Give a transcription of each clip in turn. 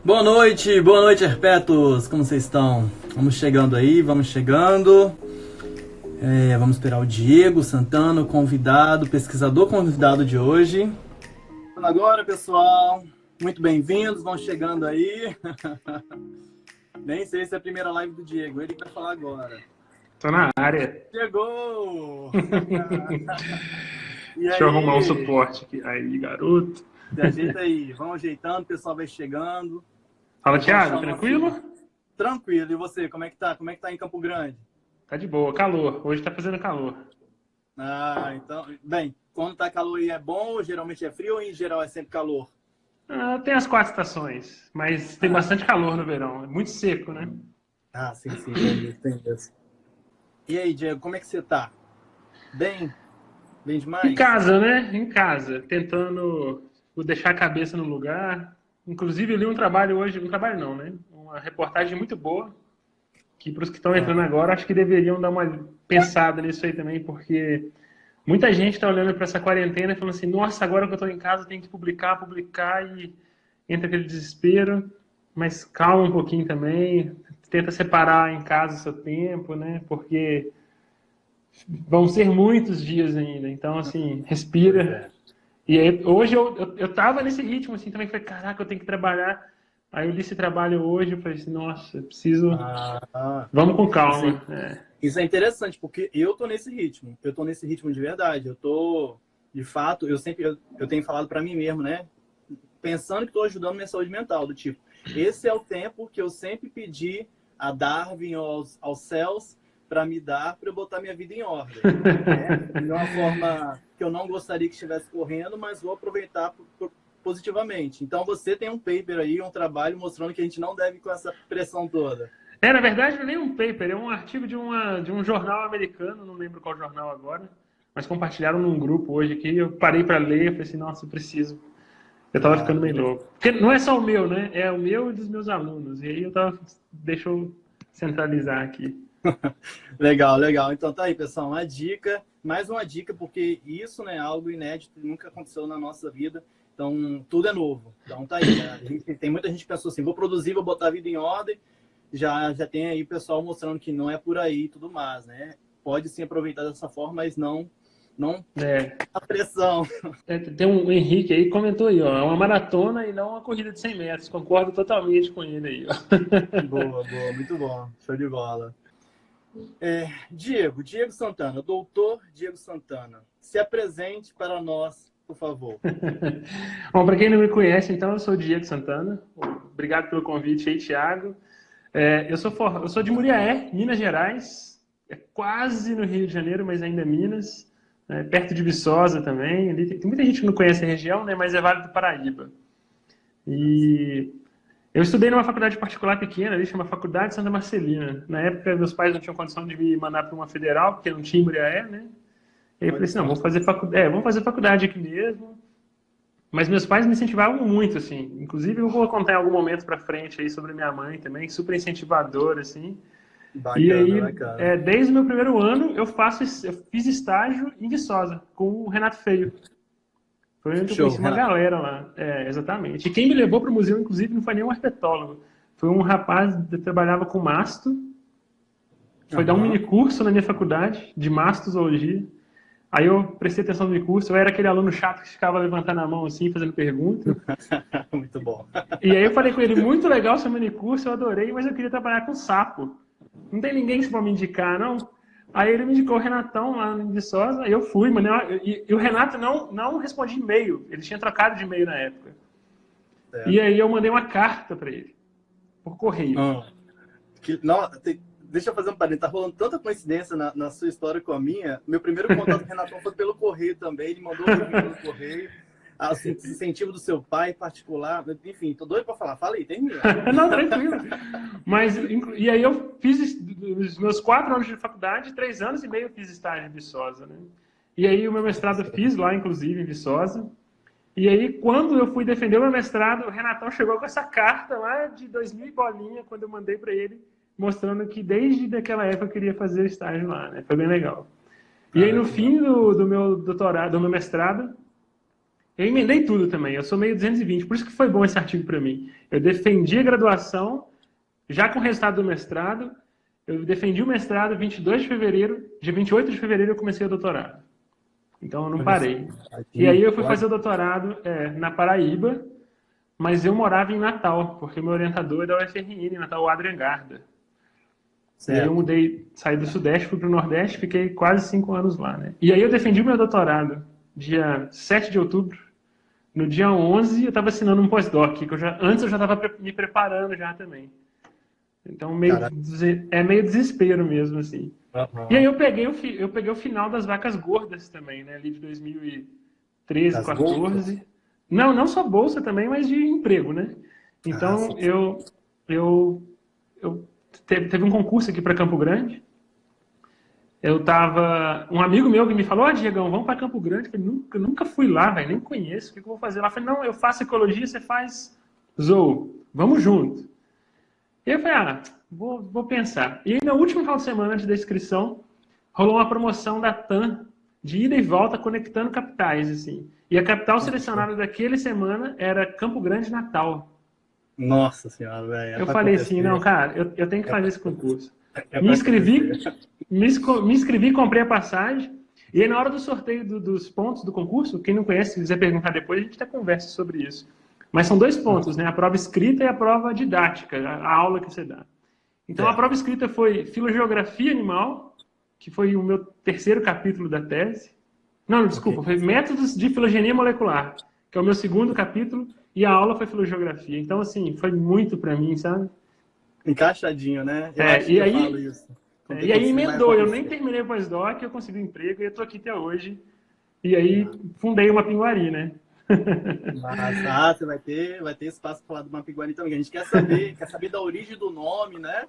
Boa noite, herpetos! Como vocês estão? Vamos chegando aí, vamos chegando. Vamos esperar o Diego Santana, o convidado, pesquisador convidado de hoje. Agora, pessoal, muito bem-vindos, vão chegando aí. Nem sei se é a primeira live do Diego, ele que vai falar agora. Tô na área. Chegou! E Deixa eu aí? arrumar um suporte aqui. Aí, garoto. Se ajeita aí, vão ajeitando, o pessoal vai chegando. Fala, Thiago, tranquilo? Tranquilo, e você, como é que tá? Como é que tá em Campo Grande? Tá de boa, calor. Hoje tá fazendo calor. Ah, então, bem, quando tá calor aí é bom, geralmente é frio ou em geral é sempre calor? Tem as 4 estações, mas tem bastante calor no verão. É muito seco, né? Ah, sim, tem isso. E aí, Diego, como é que você tá? Bem? Bem Em demais? casa, né? Em casa, tentando deixar a cabeça no lugar. Inclusive, eu li um trabalho hoje, um trabalho não, né? Uma reportagem muito boa, que para os que estão entrando agora, acho que deveriam dar uma pensada nisso aí também, porque muita gente está olhando para essa quarentena e falando assim, nossa, agora que eu estou em casa, tem que publicar, e entra aquele desespero, mas calma um pouquinho também, tenta separar em casa o seu tempo, né? Porque vão ser muitos dias ainda, então, assim, respira. E aí, hoje eu tava nesse ritmo, assim, também, falei, caraca, eu tenho que trabalhar. Aí eu li esse trabalho hoje, eu falei assim, nossa, eu preciso... Vamos com calma. Isso é interessante, porque eu tô nesse ritmo. Eu tô nesse ritmo de verdade. Eu tô, de fato, eu tenho falado para mim mesmo, né? Pensando que estou ajudando minha saúde mental, do tipo, esse é o tempo que eu sempre pedi a Darwin aos céus para me dar, para eu botar minha vida em ordem. Né? De uma forma que eu não gostaria que estivesse correndo, mas vou aproveitar positivamente. Então você tem um paper aí, um trabalho mostrando que a gente não deve ir com essa pressão toda. Na verdade, não é nem um paper, é um artigo de um jornal americano, não lembro qual jornal agora, mas compartilharam num grupo hoje aqui, eu parei para ler, falei assim, nossa, eu preciso. Eu tava ficando meio louco. Porque não é só o meu, né? É o meu e dos meus alunos. E aí deixa eu centralizar aqui. Legal, legal. Então tá aí, pessoal, uma dica, mais uma dica, porque isso, né, é algo inédito, nunca aconteceu na nossa vida. Então, tudo é novo. Então tá aí, né? Tem muita gente que pensou assim, vou produzir, vou botar a vida em ordem. Já tem aí o pessoal mostrando que não é por aí e tudo mais, né? Pode sim aproveitar dessa forma, mas não a pressão. Tem um Henrique aí que comentou aí, ó, é uma maratona e não uma corrida de 100 metros. Concordo totalmente com ele aí, ó. Boa, muito bom. Show de bola. Diego Santana, doutor Diego Santana, se apresente para nós, por favor. Bom, para quem não me conhece, então, eu sou o Diego Santana. Obrigado pelo convite aí, Thiago. Eu sou de Muriaé, Minas Gerais. É quase no Rio de Janeiro, mas ainda é Minas. Perto de Viçosa também. Ali tem muita gente que não conhece a região, né, mas é Vale do Paraíba. E eu estudei numa faculdade particular pequena, ali chama Faculdade Santa Marcelina. Na época, meus pais não tinham condição de me mandar para uma federal, porque não tinha em Muriaé, né? E aí eu falei assim, não, vamos fazer faculdade aqui mesmo. Mas meus pais me incentivavam muito, assim. Inclusive, eu vou contar em algum momento para frente aí sobre minha mãe também, super incentivadora, assim. E Bacana, aí, bacana. desde o meu primeiro ano, eu fiz estágio em Viçosa, com o Renato Feio. Foi onde eu Show, conheci uma Renato. galera lá. Exatamente. E quem me levou para o museu, inclusive, não foi nenhum herpetólogo. Foi um rapaz que trabalhava com masto. Foi dar um mini curso na minha faculdade de mastozoologia. Aí eu prestei atenção no curso, eu era aquele aluno chato que ficava levantando a mão assim, fazendo pergunta. Muito bom. E aí eu falei com ele, muito legal seu mini curso, eu adorei, mas eu queria trabalhar com sapo. Não tem ninguém que pode me indicar, não? Aí ele me indicou o Renatão lá em Viçosa, aí eu fui, mano. E o Renato não respondia e-mail, ele tinha trocado de e-mail na época. E aí eu mandei uma carta para ele, por correio. Deixa eu fazer um parênteses. Tá rolando tanta coincidência na sua história com a minha. Meu primeiro contato com o Renatão foi pelo correio também. Ele mandou para mim pelo correio. Assim, incentivo do seu pai em particular. Enfim, tô doido para falar. Fala aí, termina. Não, tranquilo. Mas, e aí eu fiz os meus 4 anos de faculdade, 3 anos e meio eu fiz estágio em Viçosa, né? E aí o meu mestrado eu fiz lá, inclusive, em Viçosa. E aí, quando eu fui defender o meu mestrado, o Renatão chegou com essa carta lá de 2000 e bolinha, quando eu mandei para ele, mostrando que desde aquela época eu queria fazer estágio lá, né? Foi bem legal. E aí, no fim do meu doutorado, do meu mestrado, Eu emendei tudo também, eu sou meio 220, por isso que foi bom esse artigo para mim. Eu defendi a graduação, já com o resultado do mestrado, eu defendi o mestrado 22 de fevereiro, dia 28 de fevereiro eu comecei o doutorado. Então eu não parei. E aí eu fui fazer o doutorado na Paraíba, mas eu morava em Natal, porque meu orientador é da UFRN, Natal, o Adrian Garda. E aí eu mudei, saí do Sudeste, fui para o Nordeste, fiquei quase 5 anos lá, né? E aí eu defendi o meu doutorado dia 7 de outubro. No dia 11 eu estava assinando um pós-doc, que antes eu já estava me preparando já também. Então é meio desespero mesmo, assim. Uhum. E aí eu peguei o final das vacas gordas também, né? Ali de 2013, 2014. Não só bolsa também, mas de emprego, né? Então teve um concurso aqui para Campo Grande. Um amigo meu que me falou, Diegão, vamos para Campo Grande. Eu falei, nunca fui lá, velho, nem conheço, o que eu vou fazer lá? Eu falei, não, eu faço ecologia, você faz zoo, vamos junto. E eu falei, vou pensar. E aí, no último final de semana, antes da inscrição, rolou uma promoção da TAM, de ida e volta, conectando capitais, assim. E a capital selecionada daquela semana era Campo Grande, Natal. Nossa Senhora, velho. Eu falei assim, não, cara, eu tenho que fazer esse concurso. Me inscrevi, comprei a passagem, e aí na hora do sorteio dos pontos do concurso, quem não conhece, se quiser perguntar depois, a gente até conversa sobre isso. Mas são 2 pontos, né? A prova escrita e a prova didática, a aula que você dá. Então a prova escrita foi Filogeografia Animal, que foi o meu 3º capítulo da tese. Não, desculpa, foi Métodos de Filogenia Molecular, que é o meu 2º capítulo, e a aula foi Filogeografia. Então, assim, foi muito para mim, sabe? Encaixadinho, né? E aí emendou, eu nem terminei o pós-doc, eu consegui um emprego e eu tô aqui até hoje. E aí fundei uma Pinguari, né? Mas, você vai ter espaço para falar do Mapiguari também. A gente quer saber da origem do nome, né?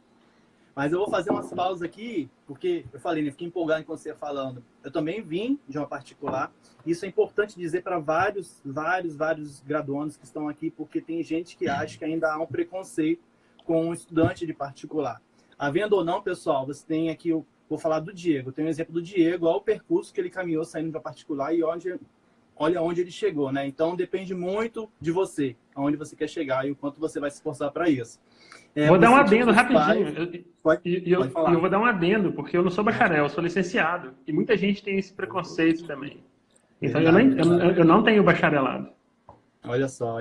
Mas eu vou fazer umas pausas aqui, porque eu falei, né? Fiquei empolgado com você falando. Eu também vim de uma particular. Isso é importante dizer para vários graduandos que estão aqui, porque tem gente que acha que ainda há um preconceito com um estudante de particular. Havendo ou não, pessoal, você tem aqui, eu vou falar do Diego. Tem um exemplo do Diego, olha o percurso que ele caminhou saindo da particular e olha onde ele chegou, né? Então depende muito de você, aonde você quer chegar e o quanto você vai se esforçar para isso. Vou dar um adendo rapidinho. Pode falar. Eu vou dar um adendo, porque eu não sou bacharel, eu sou licenciado. E muita gente tem esse preconceito também. Então eu não tenho bacharelado. Olha só.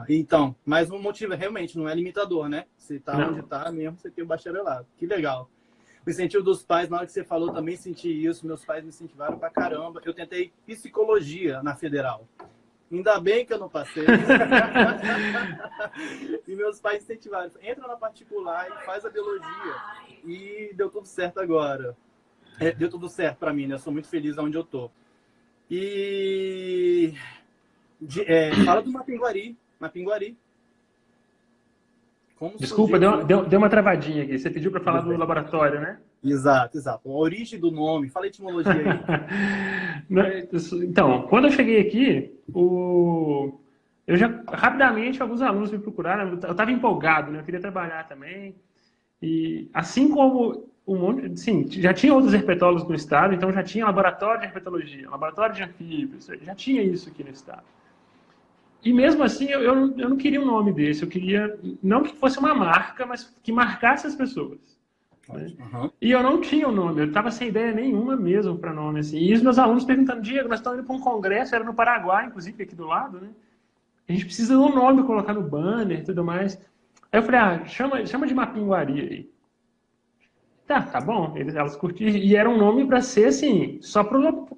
Então, mas um motivo realmente não é limitador, né? Você está onde está mesmo, você tem o bacharelado. Que legal. O incentivo dos pais, na hora que você falou, também senti isso. Meus pais me incentivaram pra caramba. Eu tentei psicologia na federal. Ainda bem que eu não passei. E meus pais incentivaram. Entra na particular e faz a biologia. E deu tudo certo agora. Deu tudo certo pra mim, né? Eu sou muito feliz onde eu tô. E... fala do Mapinguari. Desculpa, deu uma travadinha aqui. Você pediu para falar do laboratório, né? Exato. A origem do nome. Fala a etimologia aí. Então, quando eu cheguei aqui, eu já rapidamente alguns alunos me procuraram. Eu estava empolgado, né? Eu queria trabalhar também. E assim como já tinha outros herpetólogos no estado, então já tinha laboratório de herpetologia, laboratório de anfíbios, já tinha isso aqui no estado. E mesmo assim, eu não queria um nome desse. Eu queria, não que fosse uma marca, mas que marcasse as pessoas. Né? Uhum. E eu não tinha um nome. Eu estava sem ideia nenhuma mesmo para nome. Assim. E os meus alunos perguntando, Diego, nós estamos indo para um congresso, era no Paraguai, inclusive, aqui do lado. Né? A gente precisa de um nome, colocar no banner e tudo mais. Aí eu falei, chama de Mapinguari aí. Tá bom. Elas curtiram. E era um nome para ser assim,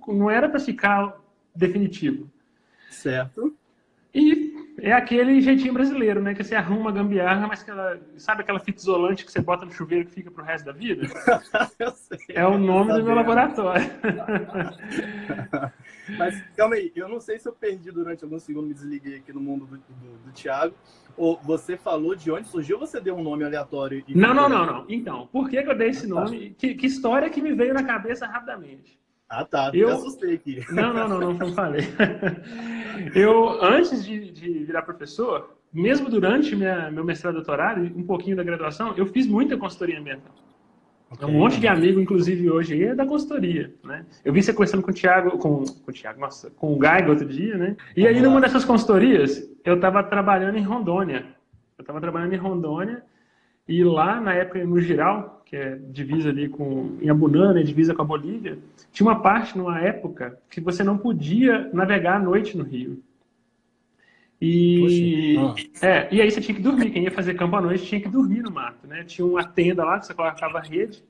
não era para ficar definitivo. Certo. E é aquele jeitinho brasileiro, né? Que você arruma uma gambiarra, mas sabe aquela fita isolante que você bota no chuveiro que fica pro resto da vida? Eu sei. É o nome do meu laboratório. Mas, calma aí, eu não sei se eu perdi durante alguns segundos, me desliguei aqui no mundo do Thiago. Ou você falou de onde surgiu ou você deu um nome aleatório? Não. Então, por que eu dei esse nome? Que história que me veio na cabeça rapidamente? Tá. Eu assustei aqui. Não falei. Eu, antes de virar professor, mesmo durante meu mestrado e doutorado, um pouquinho da graduação, eu fiz muita consultoria ambiental. É um monte de amigo, inclusive hoje, aí é da consultoria, né? Eu vi você conversando com o Thiago, nossa, com o Gaiga outro dia, né? E aí, numa dessas consultorias, eu estava trabalhando em Rondônia. E lá, na época, no Giral, que é divisa ali com em Abunã, divisa com a Bolívia, tinha uma parte, numa época, que você não podia navegar à noite no rio. E aí você tinha que dormir. Quem ia fazer campo à noite tinha que dormir no mato, né? Tinha uma tenda lá que você colocava a rede.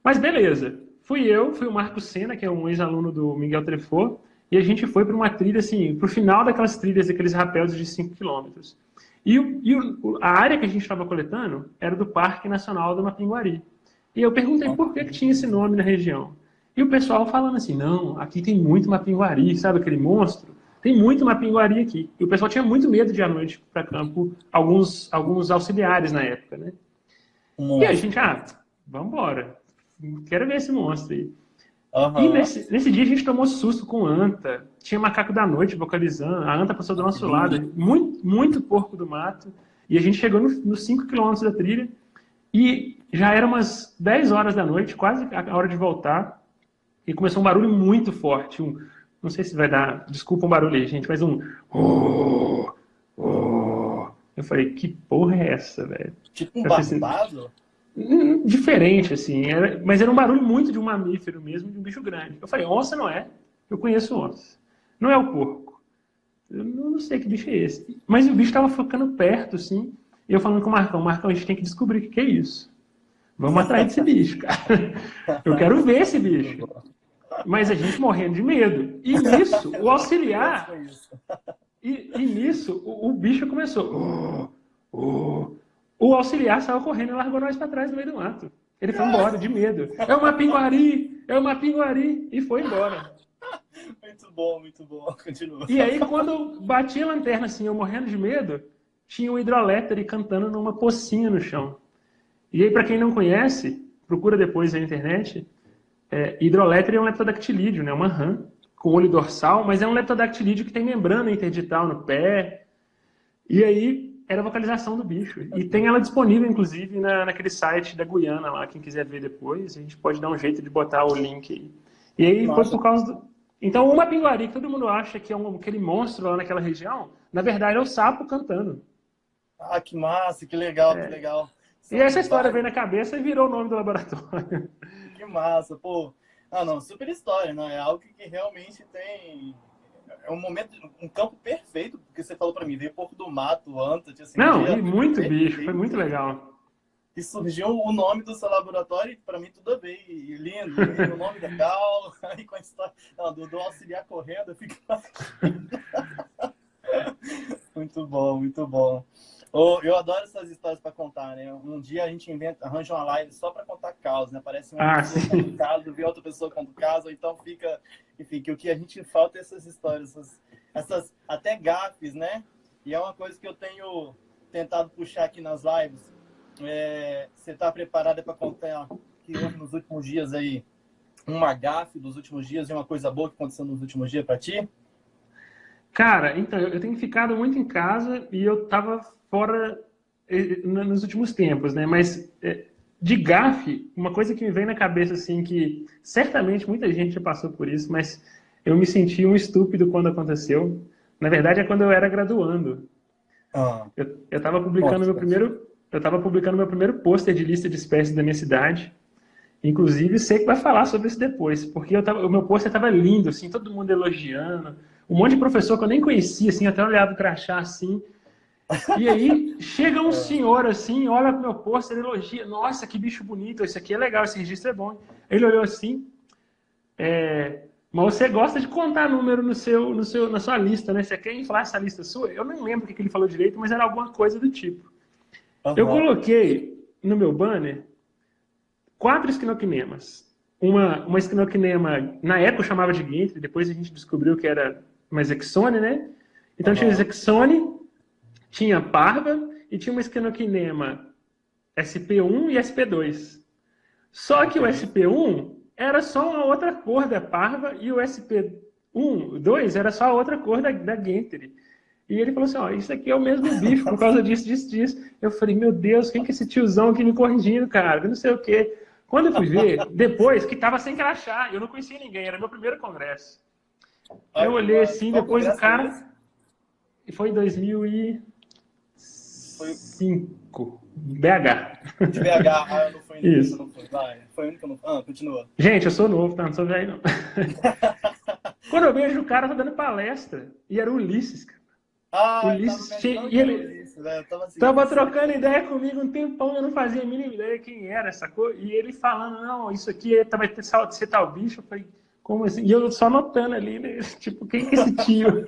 Mas beleza. Fui o Marco Senna, que é um ex-aluno do Miguel Trefort, e a gente foi para uma trilha, assim, para o final daquelas trilhas, aqueles rapéus de 5 quilômetros. A área que a gente estava coletando era do Parque Nacional do Mapinguari. E eu perguntei por que tinha esse nome na região. E o pessoal falando assim, não, aqui tem muito mapinguari, sabe aquele monstro? Tem muito mapinguari aqui. E o pessoal tinha muito medo de ir à noite para campo, alguns auxiliares na época, né? E a gente, vamos embora. Quero ver esse monstro aí. E nesse dia a gente tomou susto com anta. Tinha macaco da noite vocalizando. A anta passou do nosso lado. Muito, muito porco do mato. E a gente chegou nos 5 quilômetros da trilha. E já era umas 10 horas da noite, quase a hora de voltar. E começou um barulho muito forte. Não sei se vai dar... Desculpa o barulho aí, gente. Mas Eu falei, que porra é essa, velho? Tipo um barbado? Diferente, assim. Mas era um barulho muito de um mamífero mesmo, de um bicho grande. Eu falei, onça não é. Eu conheço onça. Não é o porco. Eu não sei que bicho é esse. Mas o bicho estava ficando perto, assim. E eu falando com o Marcão, a gente tem que descobrir o que é isso. Vamos atrás desse bicho, cara. Eu quero ver esse bicho. Mas a gente morrendo de medo. E nisso, o auxiliar... E nisso, o bicho começou... O auxiliar saiu correndo e largou nós para trás no meio do mato. Ele foi embora, de medo. É uma pinguari! E foi embora. Muito bom. Continua. E aí, quando bati a lanterna, assim, eu morrendo de medo, tinha um hidroléter cantando numa pocinha no chão. E aí, para quem não conhece, procura depois na internet, hidroléter é um leptodactilídeo, né? Uma rã com olho dorsal, mas é um leptodactilídeo que tem membrana interdital no pé. E aí... era a vocalização do bicho. E tem ela disponível, inclusive, naquele site da Guiana lá, quem quiser ver depois, a gente pode dar um jeito de botar o link aí. E aí foi por causa do... Então, uma pinguari que todo mundo acha que é aquele monstro lá naquela região, na verdade é o sapo cantando. Ah, que massa, que legal, que legal. E essa história veio na cabeça e virou o nome do laboratório. Que massa, pô. Não, super história, não, é algo que realmente tem... É um momento, um campo perfeito, porque você falou pra mim, veio porco do mato, anta, assim, e muito bicho, foi muito legal. E surgiu o nome do seu laboratório, e pra mim tudo bem, e lindo, o nome legal, aí com a história do auxiliar correndo, eu fico... Muito bom, muito bom. Eu adoro essas histórias para contar, né? Um dia a gente arranja uma live só para contar casos, né? Parece uma pessoa contando caso, vê outra pessoa contando caso, ou então fica... Enfim, que o que a gente falta é essas histórias, essas até gafes, né? E é uma coisa que eu tenho tentado puxar aqui nas lives. Você está preparada para contar que houve nos últimos dias aí uma gafe dos últimos dias e uma coisa boa que aconteceu nos últimos dias para ti? Cara, então, eu tenho ficado muito em casa e eu tava fora nos últimos tempos, né? Mas de gafe, uma coisa que me vem na cabeça, assim, que certamente muita gente já passou por isso, mas eu me senti um estúpido quando aconteceu. Na verdade, é quando eu era graduando. Eu tava publicando meu primeiro pôster de lista de espécies da minha cidade. Inclusive, sei que vai falar sobre isso depois, porque o meu pôster estava lindo, assim, todo mundo elogiando. Um monte de professor que eu nem conhecia, assim, até olhava o crachá, assim. E aí, chega um senhor, assim, olha pro meu pôster, ele elogia. Nossa, que bicho bonito, isso aqui é legal, esse registro é bom. Ele olhou assim, mas você gosta de contar número na sua lista, né? Você quer inflar essa lista sua? Eu não lembro o que ele falou direito, mas era alguma coisa do tipo. Eu coloquei no meu banner 4 esquinoquinemas. Uma esquinoquinema, na época eu chamava de Guintre, depois a gente descobriu que era uma Zexone, né? Então tinha Zexone, tinha parva e tinha uma esquinoquinema SP1 e SP2. Só que o SP1 era só uma outra cor da parva e o SP1, 2 era só a outra cor da Guintre. E ele falou assim, isso aqui é o mesmo bicho por causa disso. Eu falei, meu Deus, quem que é esse tiozão aqui me corrigindo, cara? Eu não sei o quê. Quando eu fui ver, depois que tava sem crachá, eu não conhecia ninguém, era meu primeiro congresso. Aí eu olhei assim, Qual depois o congresso foi esse? cara... Foi em 2005, Foi BH. de BH. Ah, eu não fui nesse, eu Isso. não fui. Vai, foi o único que eu não fui. Ah, continua. Gente, eu sou novo, tá? Não sou velho, não. Quando eu vejo o cara tá dando palestra, e era o Ulisses, cara. Ah, eu tava Ulisses, imaginando e que era o ele Ulisses, velho. Eu tava assim, tava esse trocando aqui. ideia comigo um tempão, eu não fazia a mínima ideia quem era essa coisa. E ele falando, não, isso aqui vai ser tal bicho. Eu falei, como assim? E eu só notando ali, né? Tipo, quem que é esse tio?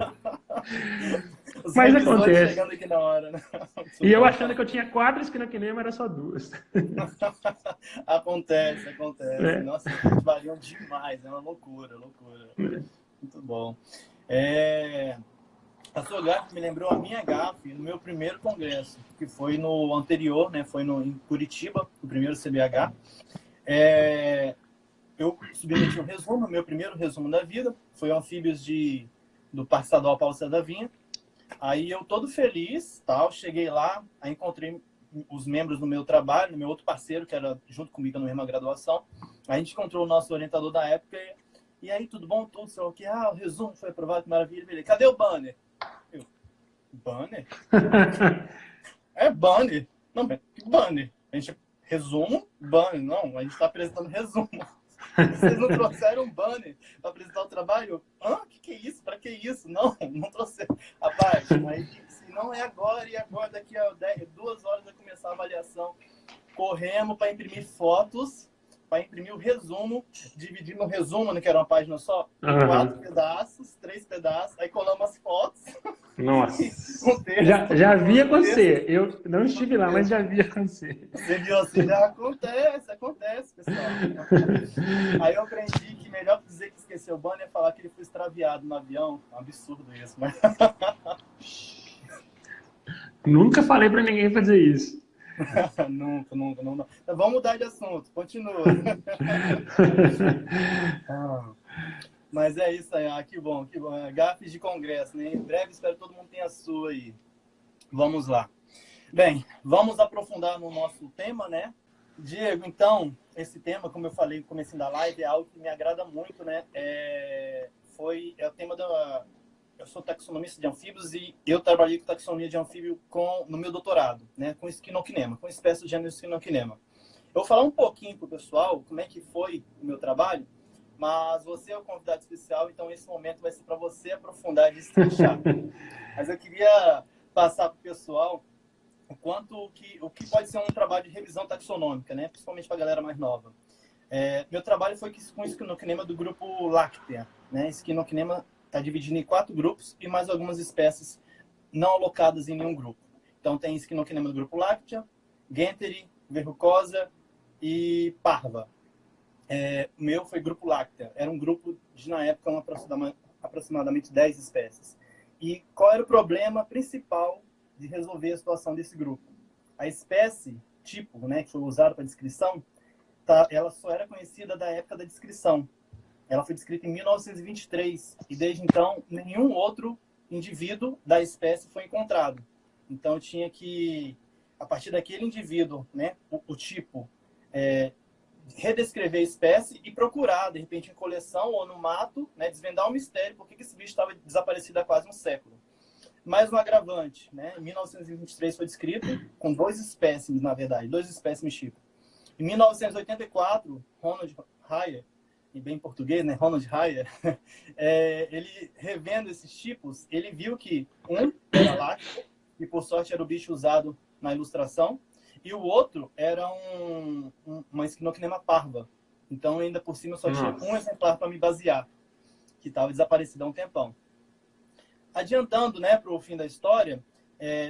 Os Mas revisores acontece. chegando aqui na hora, né? E Muito eu bom. achando que eu tinha 4 esquinoquinema, era só 2. Acontece, acontece. É. Nossa, eles variam demais, é uma loucura, loucura. Muito bom. A sua gafe me lembrou a minha gafe no meu primeiro congresso, que foi no anterior, né? Foi em Curitiba, o primeiro CBH. Eu submeti um resumo, meu primeiro resumo da vida, foi Anfíbios do Parque Estadual Paulo César da Vinha. Aí eu todo feliz, tal, cheguei lá, aí encontrei os membros do meu trabalho, do meu outro parceiro, que era junto comigo na mesma graduação. A gente encontrou o nosso orientador da época e aí, tudo bom? Tudo, sei lá o que? Ah, o resumo foi aprovado, que maravilha. Beleza. Cadê o banner? Eu, banner? É banner. Não, que banner? A gente, resumo, banner. Não, a gente está apresentando resumo. Vocês não trouxeram um banner para apresentar o trabalho? Hã? Que é isso? Para que isso? Não, não trouxeram. Rapaz, aí se não é agora, e agora daqui a 2 horas vai começar a avaliação. Corremos para imprimir fotos, para imprimir o resumo, dividir no resumo, né, que era uma página só, em 4 pedaços, 3 pedaços, aí colamos as fotos. Nossa. Um texto, Já vi um acontecer. texto, Eu não estive lá, mas texto. já vi acontecer. Você viu assim, já acontece, pessoal. Aí eu aprendi que melhor dizer que esqueceu o banner é falar que ele foi extraviado no avião. É um absurdo isso, mas... Nunca falei pra ninguém fazer isso. nunca, nunca, não. Vamos mudar de assunto, continua. Mas é isso aí, que bom, que bom. Gafes de congresso, né? Em breve espero que todo mundo tenha a sua aí. Vamos lá. Bem, vamos aprofundar no nosso tema, né? Diego, então, esse tema, como eu falei no começo da live, é algo que me agrada muito, né? É o tema da... Eu sou taxonomista de anfíbios e eu trabalhei com taxonomia de anfíbio no meu doutorado, né? Com esquinoquinema, com espécie do gênero esquinoquinema. Eu vou falar um pouquinho para o pessoal como é que foi o meu trabalho, mas você é o convidado especial, então esse momento vai ser para você aprofundar e destrinchar. Mas eu queria passar para o pessoal o que pode ser um trabalho de revisão taxonômica, né? Principalmente para a galera mais nova. Meu trabalho foi com esquinoquinema do grupo Lactea, né? Esquinoquinema está dividido em 4 grupos e mais algumas espécies não alocadas em nenhum grupo. Então tem esquinoquinema do grupo Lactea, Guentheri, Verrucosa e Parva. O meu foi grupo Lactea. Era um grupo de, na época, aproximadamente 10 espécies. E qual era o problema principal de resolver a situação desse grupo? A espécie tipo, né, que foi usada para descrição, ela só era conhecida da época da descrição. Ela foi descrita em 1923 e desde então nenhum outro indivíduo da espécie foi encontrado. Então tinha que, a partir daquele indivíduo, né, o tipo, redescrever a espécie e procurar, de repente, em coleção ou no mato, né, desvendar o mistério por que esse bicho estava desaparecido há quase um século. Mais um agravante, né? Em 1923 foi descrito com 2 espécimes, na verdade, 2 espécimes tipo. Em 1984, Ronald Heyer, e bem em português, né? Ronald Heyer, ele revendo esses tipos, ele viu que um era lácteo, e por sorte era o bicho usado na ilustração, e o outro era uma esquinoquinema parva. Então, ainda por cima, eu só tinha um exemplar para me basear, que estava desaparecido há um tempão. Adiantando, né, para o fim da história,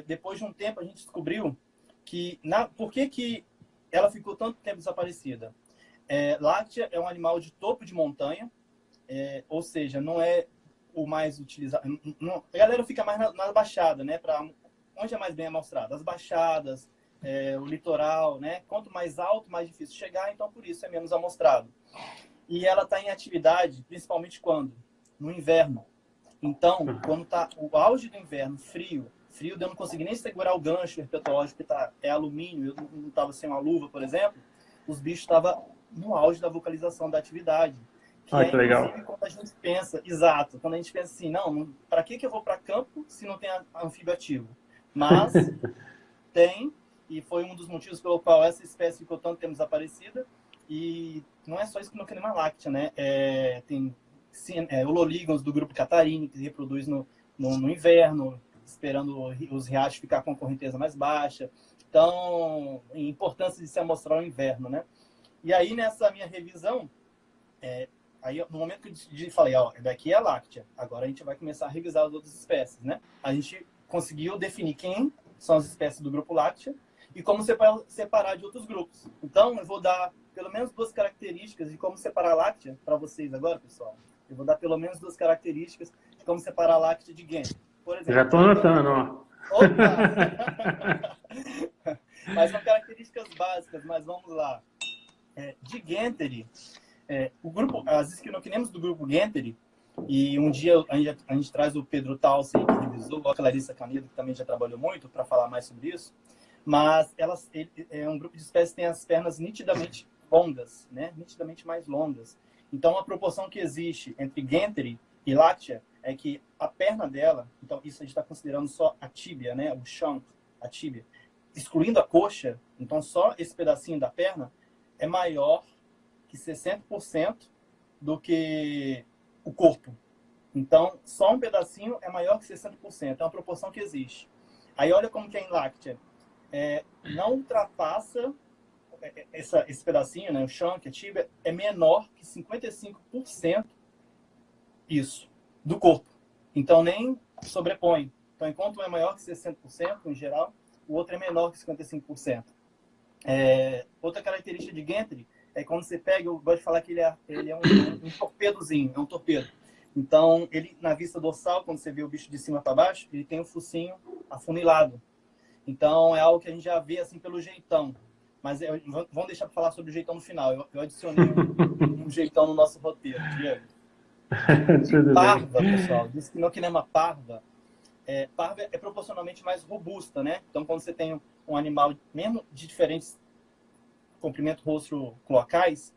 depois de um tempo a gente descobriu que por que ela ficou tanto tempo desaparecida. Láctea é um animal de topo de montanha, ou seja, não é o mais utilizado. A galera fica mais na baixada, né, onde é mais bem amostrado. As baixadas, o litoral, né? Quanto mais alto, mais difícil chegar, então por isso é menos amostrado. E ela está em atividade, principalmente quando? No inverno. Então, quando está o auge do inverno, frio, eu não consegui nem segurar o gancho herpetológico, que é alumínio, eu não estava sem uma luva, por exemplo, os bichos estavam no auge da vocalização da atividade. Que Que legal. Inclusive, quando a gente pensa, exato, quando a gente pensa assim, não, para que eu vou para campo se não tem anfíbio ativo? Mas tem, e foi um dos motivos pelo qual essa espécie ficou tanto tempo desaparecida. E não é só Esquinoquinema lactea, né? Tem Ololígons do grupo Catarine, que se reproduz no inverno, esperando os riachos ficar com a correnteza mais baixa. Então, a importância de se amostrar o inverno, né? E aí, nessa minha revisão, aí, no momento que eu falei, ó, daqui é a láctea, agora a gente vai começar a revisar as outras espécies, né? A gente conseguiu definir quem são as espécies do grupo láctea e como separar de outros grupos. Então, eu vou dar pelo menos 2 características de como separar a láctea para vocês agora, pessoal. Eu vou dar pelo menos 2 características de como separar a láctea de Gênero. Por exemplo, Já estou anotando, ó. Opa! Mas são características básicas, mas vamos lá. De Guentheri, as esquinoquinemas do grupo Guentheri, e um dia a gente traz o Pedro Talsen, que revisou, a Clarissa Canedo, que também já trabalhou muito, para falar mais sobre isso, mas é um grupo de espécies que tem as pernas nitidamente longas, né? Nitidamente mais longas. Então, a proporção que existe entre Guentheri e Láctea é que a perna dela, então isso a gente está considerando só a tíbia, né? O chão, a tíbia, excluindo a coxa, então só esse pedacinho da perna é maior que 60% do que o corpo. Então, só um pedacinho é maior que 60%. É uma proporção que existe. Aí, olha como que é em Láctea. Não ultrapassa esse pedacinho, né, o chunk, a tíbia, é menor que 55% isso, do corpo. Então, nem sobrepõe. Então, enquanto um é maior que 60%, em geral, o outro é menor que 55%. Outra característica de Guentheri é quando você pega, eu gosto de falar que ele é um torpedozinho, é um torpedo. Então, ele, na vista dorsal, quando você vê o bicho de cima para baixo, ele tem o focinho afunilado. Então, é algo que a gente já vê assim pelo jeitão. Mas vamos deixar para falar sobre o jeitão no final. Eu adicionei um jeitão no nosso roteiro, Diego. Parva, pessoal, diz que Esquinoquinema parva. Parva é proporcionalmente mais robusta, né? Então, quando você tem um animal, mesmo de diferentes comprimento rosto cloacais,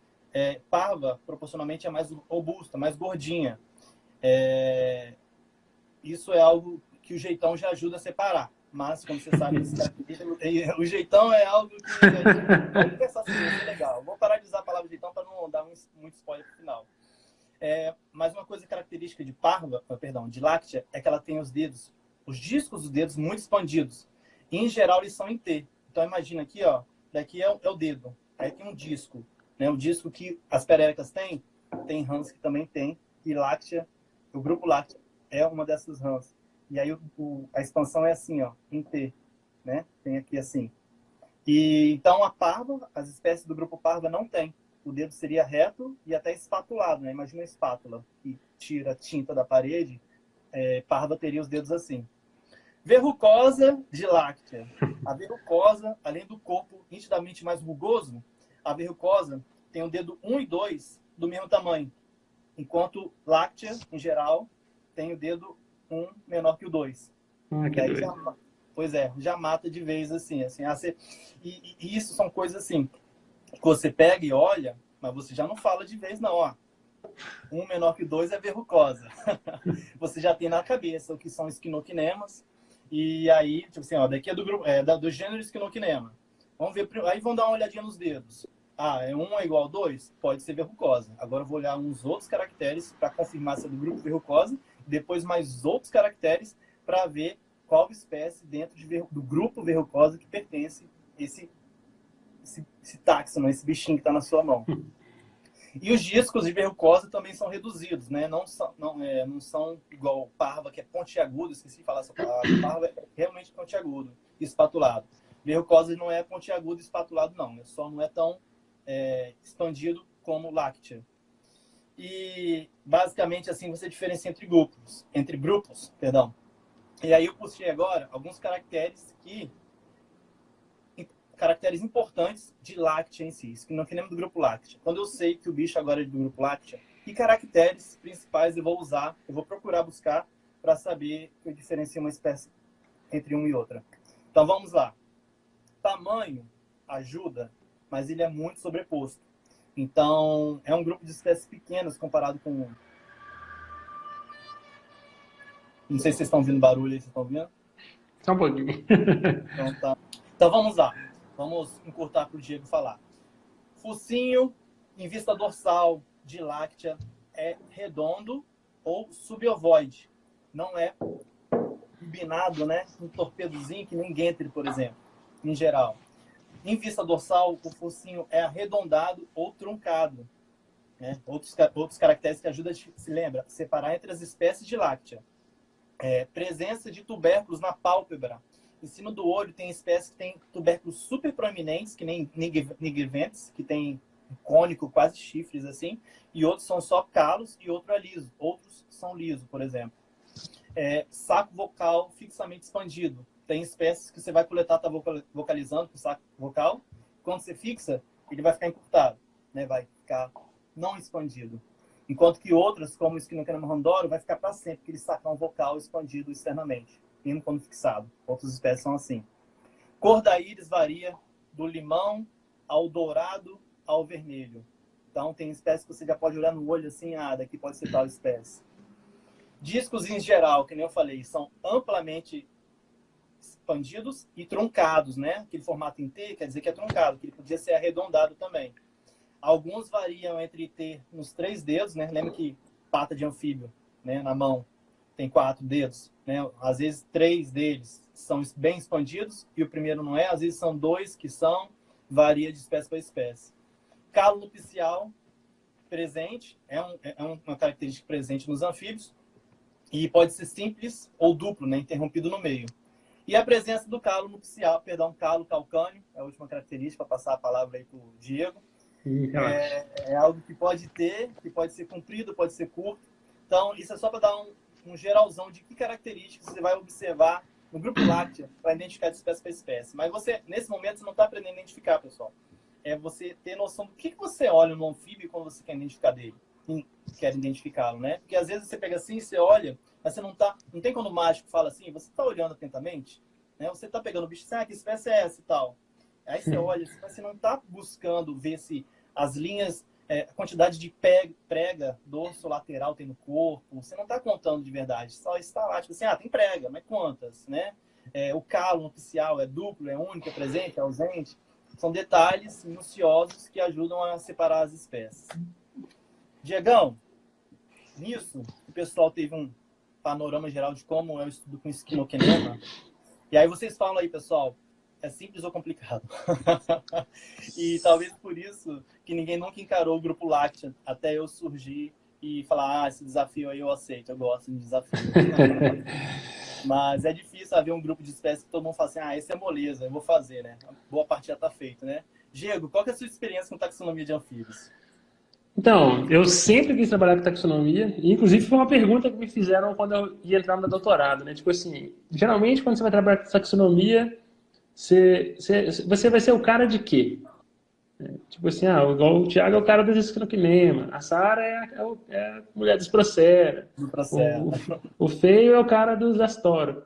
parva proporcionalmente é mais robusta, mais gordinha. Isso é algo que o jeitão já ajuda a separar. Mas, como você sabe, o jeitão é algo que vamos conversar sobre isso, é legal. Vou parar de usar a palavra jeitão para não dar muito spoiler no final. Mas uma coisa característica de de Láctea, é que ela tem os discos dos dedos muito expandidos. E, em geral, eles são em T. Então, imagina aqui, ó, daqui é o dedo. Aí tem um disco, né? O disco que as pererecas têm, tem rãs que também tem. E Láctea, o grupo Láctea é uma dessas rãs. E aí a expansão é assim, ó, em T, né? Tem aqui assim. E então a parva, as espécies do grupo parva não tem. O dedo seria reto e até espatulado, né? Imagina uma espátula que tira a tinta da parede, parva teria os dedos assim. Verrucosa de Láctea. A verrucosa, além do corpo nitidamente mais rugoso, a verrucosa tem o dedo 1 e 2 do mesmo tamanho, enquanto Láctea, em geral, tem o dedo 1 menor que o 2. Que aí já mata de vez assim. E isso são coisas assim, que você pega e olha, mas você já não fala de vez não, ó. 1 menor que o 2 é verrucosa. Você já tem na cabeça o que são esquinoquinemas. E aí, tipo assim, ó, daqui é do grupo, do gênero Esquinoquinema. Vamos ver, aí vamos dar uma olhadinha nos dedos. 1 é igual a 2? Pode ser verrucosa. Agora eu vou olhar uns outros caracteres para confirmar se é do grupo verrucosa, depois mais outros caracteres para ver qual espécie dentro do grupo verrucosa que pertence esse táxon, esse bichinho que está na sua mão. E os discos de verrucosa também são reduzidos, né? Não são igual parva, que é pontiagudo, esqueci de falar essa palavra. Parva é realmente pontiagudo, espatulado. Verrucosa não é pontiagudo e espatulado, não. Só não é tão expandido como Láctea. E, basicamente, assim, você diferencia entre grupos. E aí eu puxei agora alguns caracteres importantes de Láctea em si, Esquinoquinema do grupo Láctea. Quando eu sei que o bicho agora é do grupo Láctea, que caracteres principais eu vou usar, eu vou procurar buscar para saber que eu diferencio uma espécie entre uma e outra. Então vamos lá. Tamanho ajuda, mas ele é muito sobreposto. Então, é um grupo de espécies pequenas comparado com... Não sei se vocês estão ouvindo barulho aí, vocês estão ouvindo? Só um pouquinho. Então, tá. Então vamos lá. Vamos encurtar para o Diego falar. Focinho em vista dorsal de láctea é redondo ou subovoide. Não é turbinado, né? Um torpedozinho que nem Gantry, por exemplo, em geral. Em vista dorsal, o focinho é arredondado ou truncado. Né? Outros caracteres que ajudam, se lembra, separar entre as espécies de láctea. Presença de tubérculos na pálpebra. Em cima do olho tem espécies que têm tubérculos super proeminentes, que nem nigiventes, que tem um cônico, quase chifres assim, e outros são só calos e outro é liso. Outros são liso, por exemplo. Saco vocal fixamente expandido. Tem espécies que você vai coletar, tá vocalizando com o saco vocal. Quando você fixa, ele vai ficar encurtado, né? Vai ficar não expandido. Enquanto que outras, como o Echinocrema randoro, vai ficar para sempre, aquele sacão vocal expandido externamente, mesmo quando fixado. Outras espécies são assim. Cor da íris varia do limão ao dourado ao vermelho. Então, tem espécies que você já pode olhar no olho assim, daqui pode ser tal espécie. Discos, em geral, que nem eu falei, são amplamente expandidos e truncados, né? Aquele formato em T quer dizer que é truncado, que ele podia ser arredondado também. Alguns variam entre ter nos 3 dedos, né? Lembra que pata de anfíbio, né? Na mão tem 4 dedos, né? Às vezes 3 deles são bem expandidos e o primeiro não é. Às vezes são 2 que são, varia de espécie para espécie. Calo nupcial presente, é uma característica presente nos anfíbios e pode ser simples ou duplo, né? Interrompido no meio. E a presença do calo nupcial, calo calcâneo, é a última característica, para passar a palavra aí para o Diego. É algo que pode ter, que pode ser comprido, pode ser curto. Então, isso é só para dar um geralzão de que características você vai observar no grupo láctea para identificar de espécie para espécie. Mas você, nesse momento, você não está aprendendo a identificar, pessoal. É você ter noção do que você olha no anfíbio quando você quer identificar dele. Quer identificá-lo, né? Porque às vezes você pega assim, você olha, mas você não tem quando o mágico fala assim, você está olhando atentamente, né? Você está pegando o bicho, que espécie é essa e tal. Aí você olha, mas você não está buscando ver se as linhas, a quantidade de prega dorso lateral tem no corpo, você não está contando de verdade, só está lá, tipo assim, tem prega, mas quantas, né? O calo nupcial é duplo, é único, é presente, é ausente. São detalhes minuciosos que ajudam a separar as espécies. Diegão, nisso, o pessoal teve um panorama geral de como é o estudo com Echinocrema. E aí vocês falam aí, pessoal, é simples ou complicado? E talvez por isso que ninguém nunca encarou o grupo láctea, até eu surgir e falar, esse desafio aí eu aceito, eu gosto de desafio. Mas é difícil haver um grupo de espécies que todo mundo fala assim, esse é moleza, eu vou fazer, né? A boa parte já está feita, né? Diego, qual que é a sua experiência com taxonomia de anfíbios? Então, eu sempre quis trabalhar com taxonomia, e inclusive foi uma pergunta que me fizeram quando eu ia entrar no meu doutorado, né? Tipo assim, geralmente quando você vai trabalhar com taxonomia, você vai ser o cara de quê? Tipo assim, igual o Thiago é o cara dos Echinocrema, a Sara é a mulher dos Procera, o Feio é o cara dos Astora.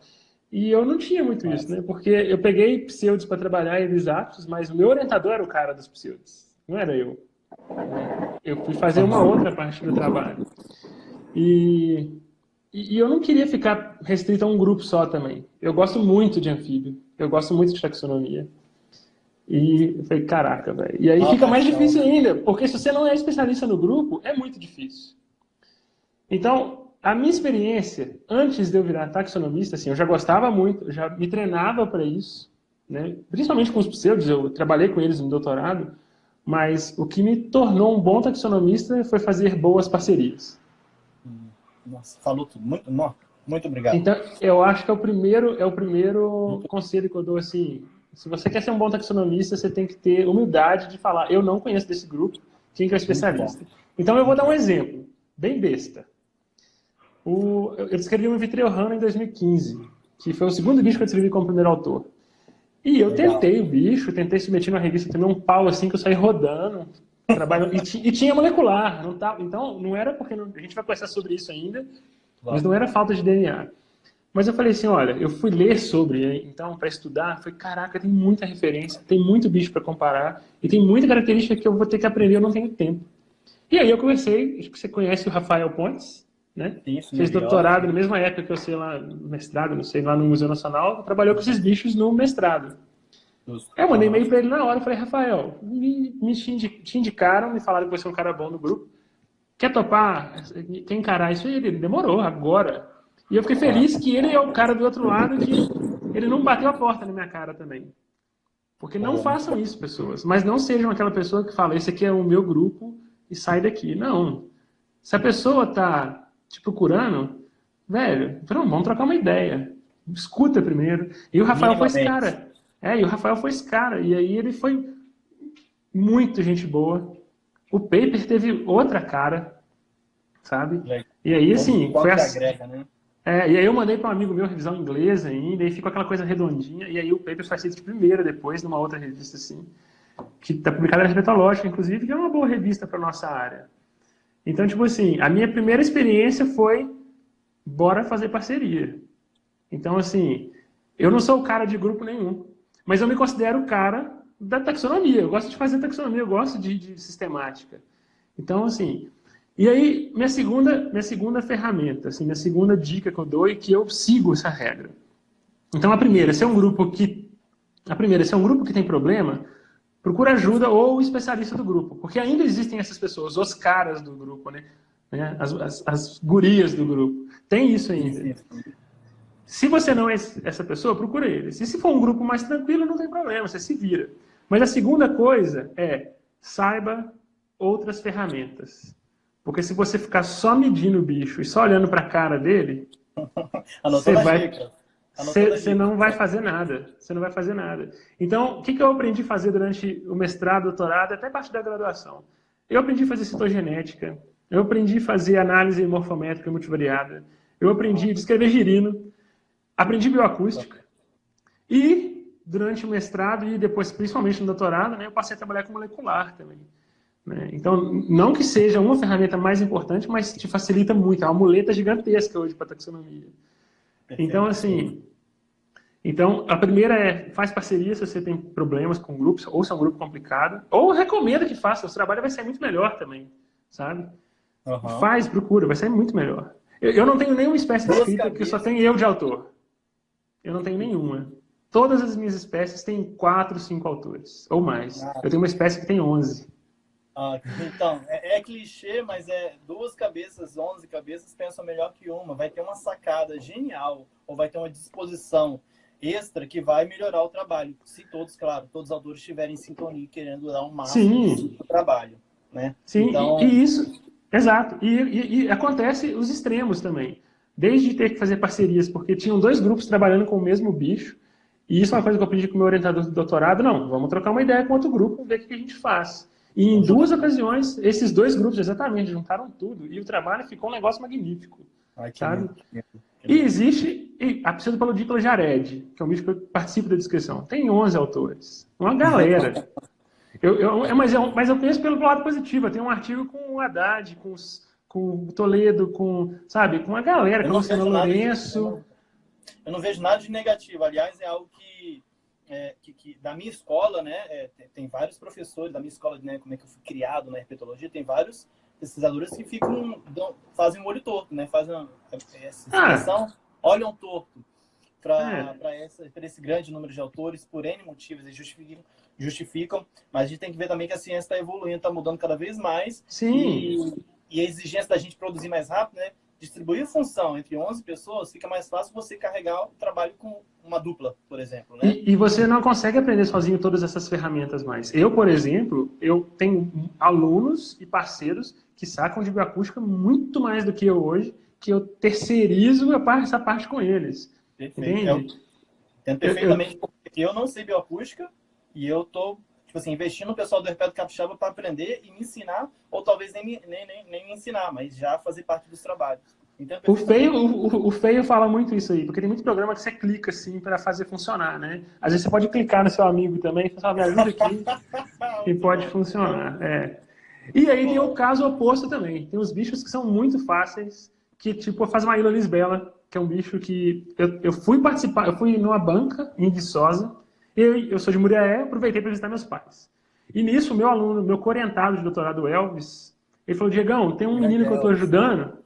E eu não tinha muito isso, né? Porque eu peguei pseudos para trabalhar em aptos, mas o meu orientador era o cara dos pseudos, não era eu. Eu fui fazer uma outra parte do trabalho. E eu não queria ficar restrito a um grupo só também. Eu gosto muito de anfíbio, eu gosto muito de taxonomia. E eu falei, caraca, velho. E aí fica mais difícil ainda, porque se você não é especialista no grupo, é muito difícil. Então, a minha experiência, antes de eu virar taxonomista, assim, eu já gostava muito, eu já me treinava para isso, né? Principalmente com os pseudos, eu trabalhei com eles no doutorado, mas o que me tornou um bom taxonomista foi fazer boas parcerias. Nossa, falou tudo. Muito obrigado. Então, eu acho que é o primeiro conselho que eu dou, assim, se você quer ser um bom taxonomista, você tem que ter humildade de falar, eu não conheço desse grupo, quem que é o especialista. Então, eu vou dar um exemplo, bem besta. Eu escrevi um Vitreohana em 2015, que foi o segundo bicho que eu escrevi como primeiro autor. E eu tentei o bicho, tentei submeter numa revista também, um pau assim que eu saí rodando, e tinha molecular, não tá, então não era porque a gente vai conversar sobre isso ainda, mas não era falta de DNA. Mas eu falei assim, olha, eu fui ler sobre, então, para estudar, falei, caraca, tem muita referência, tem muito bicho para comparar, e tem muita característica que eu vou ter que aprender, eu não tenho tempo. E aí eu comecei, acho que você conhece o Rafael Pontes, né? Isso, meu Fez biólogo. doutorado na mesma época que eu sei lá, no mestrado, não sei, lá no Museu Nacional, trabalhou com esses bichos no mestrado. Justo. Eu mandei Aham. e-mail para ele na hora, falei, Rafael, te indicaram, me falaram que você é um cara bom no grupo, quer topar, quer encarar isso? E ele demorou, agora. E eu fiquei Ah, feliz que ele é o cara do outro lado que ele não bateu a porta na minha cara também. Porque não pô, muito façam isso, pessoas. Mas não sejam aquela pessoa que fala, esse aqui é o meu grupo e sai daqui. Não. Se a pessoa tá te procurando, velho, então vamos trocar uma ideia. Escuta primeiro. E o Rafael foi esse minimamente. cara. E o Rafael foi esse cara. E aí ele foi muito gente boa. O Paper teve outra cara, sabe? Legal. E aí, Como, assim, quanto que agrega, né? e aí eu mandei para um amigo meu revisão em inglês ainda, e ficou aquela coisa redondinha, e aí o paper foi feito de primeira depois, numa outra revista assim, que está publicada na Herpetológica, inclusive, que é uma boa revista para nossa área. Então, tipo assim, a minha primeira experiência foi, bora fazer parceria. Então, assim, eu não sou o cara de grupo nenhum, mas eu me considero o cara da taxonomia, eu gosto de fazer taxonomia, eu gosto de sistemática. Então, assim, e aí, minha segunda ferramenta, assim, minha segunda dica que eu dou é que eu sigo essa regra. Então, se é um grupo que tem problema, procura ajuda ou o especialista do grupo, porque ainda existem essas pessoas, os caras do grupo, né? As gurias do grupo. Tem isso Sim, ainda. sim, sim. Se você não é essa pessoa, procura eles. E se for um grupo mais tranquilo, não tem problema, você se vira. Mas a segunda coisa é saiba outras ferramentas. Porque se você ficar só medindo o bicho e só olhando para a cara dele, Anotou você das vai, dicas. Anotou das você dicas. não vai fazer nada. Você não vai fazer nada. Então, o que eu aprendi a fazer durante o mestrado, doutorado, até parte da graduação? Eu aprendi a fazer citogenética. Eu aprendi a fazer análise morfométrica multivariada. Eu aprendi a descrever girino. Aprendi bioacústica. E durante o mestrado e depois, principalmente no doutorado, né, eu passei a trabalhar com molecular também. Né? Então, não que seja uma ferramenta mais importante, mas te facilita muito. É uma muleta gigantesca hoje para taxonomia. Então, Perfeito. assim, a primeira é, faz parceria se você tem problemas com grupos, ou se é um grupo complicado, ou recomenda que faça, o seu trabalho vai ser muito melhor também, sabe? Aham. Faz, procura, vai ser muito melhor. Eu não tenho nenhuma espécie de Duas escrita que só tem cabeças. eu de autor. Eu não tenho nenhuma. Todas as minhas espécies têm 4, 5 autores, ou mais. Ah, Eu tenho uma espécie que tem 11. então, é clichê, mas é duas cabeças, 11 cabeças pensam melhor que uma. Vai ter uma sacada genial, ou vai ter uma disposição extra que vai melhorar o trabalho. Se todos, claro, todos os autores estiverem em sintonia, querendo dar o máximo Sim, possível do trabalho, né? sim, Então, e isso, exato. E acontece os extremos também. Desde ter que fazer parcerias, porque tinham dois grupos trabalhando com o mesmo bicho, e isso é uma coisa que eu aprendi com o meu orientador do doutorado. Não, vamos trocar uma ideia com outro grupo, ver o que a gente faz. E em vamos jogar. duas ocasiões, esses dois grupos exatamente juntaram tudo, e o trabalho ficou um negócio magnífico, Ai, que sabe? lindo, que lindo, que E lindo. existe a pseudopalodícola jared, que é um bicho que eu participo da descrição. Tem 11 autores. Uma galera. Mas eu penso pelo lado positivo. Eu tenho um artigo com o Haddad, com o Toledo, sabe, com a galera, Eu com a não Luciana vejo nada de, Lourenço. eu não vejo nada de negativo. Aliás, é algo que da minha escola, né, tem vários professores da minha escola, né, como é que eu fui criado na herpetologia, tem vários pesquisadores que fazem um olho torto, né, fazem essa Ah, expressão, olham torto para é, esse grande número de autores, por N motivos, eles justificam, mas a gente tem que ver também que a ciência está evoluindo, está mudando cada vez mais, sim. e a exigência da gente produzir mais rápido, né, distribuir a função entre 11 pessoas, fica mais fácil você carregar o trabalho com uma dupla, por exemplo, né? E você não consegue aprender sozinho todas essas ferramentas mais. Eu, por exemplo, eu tenho alunos e parceiros que sacam de bioacústica muito mais do que eu hoje, que eu terceirizo essa parte com eles. Perfeito. Eu Entende? entendo Eu, eu, perfeitamente, porque eu não sei bioacústica e eu tô, tipo assim, investindo no pessoal do Herpeto Capixaba para aprender e me ensinar, ou talvez nem me ensinar, mas já fazer parte dos trabalhos. Entendo O feio, perfeitamente. o feio fala muito isso aí, porque tem muito programa que você clica assim para fazer funcionar, né? Às vezes você pode clicar no seu amigo também e falar, me ajuda aqui, e Muito pode bom. funcionar. E Muito aí tem o bom. caso oposto também. Tem os bichos que são muito fáceis, que tipo faz uma ilha lisbela. que é um bicho que eu fui participar, eu fui numa banca em Viçosa, eu sou de Muriaé, aproveitei para visitar meus pais. E nisso, meu aluno, meu co-orientado de doutorado, Elvis, ele falou, Diegão, tem um menino que eu estou ajudando,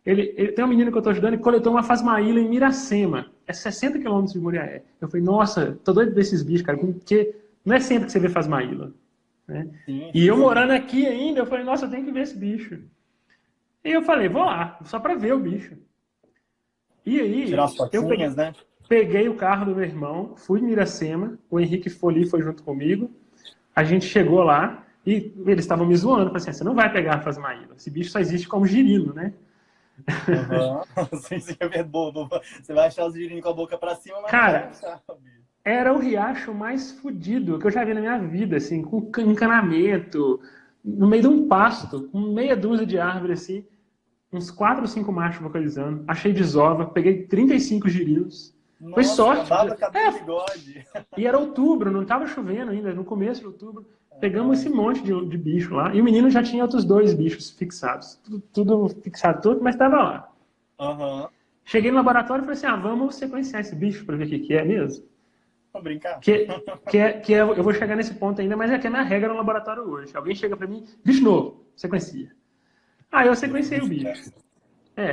ele tem um menino que eu estou ajudando e coletou uma fasmaíla em Miracema, é 60 quilômetros de Muriaé. Eu falei, nossa, tô doido desses bichos, cara, porque não é sempre que você vê fasmaíla. Né? Sim, E eu morando aqui ainda, eu falei, nossa, eu tenho que ver esse bicho. E eu falei, vou lá, só para ver o bicho. E aí, tirar as fotinhas, né? peguei o carro do meu irmão, fui em Miracema, o Henrique Foli foi junto comigo, a gente chegou lá e eles estavam me zoando, falei assim, você não vai pegar a fasmaíla, esse bicho só existe como girino, né? Uhum. Você é bobo. Você vai achar os girinos com a boca pra cima, mas Cara, não vai achar, bicho. era o riacho mais fodido que eu já vi na minha vida, assim, com encanamento, no meio de um pasto, com meia dúzia de árvores, assim, uns 4 ou 5 machos vocalizando, achei desova, peguei 35 girinos. Foi Nossa, sorte. baba, cabelo e bigode. E era outubro, não estava chovendo ainda, no começo de outubro. Pegamos esse monte de bicho lá, e o menino já tinha outros 2 bichos fixados. Tudo fixado, tudo, mas estava lá. Aham. Cheguei no laboratório e falei assim, vamos sequenciar esse bicho para ver o que é mesmo. Vamos brincar? Eu vou chegar nesse ponto ainda, mas é que é a minha regra no laboratório hoje. Alguém chega para mim, bicho novo, sequencia. Eu sequenciei o bicho.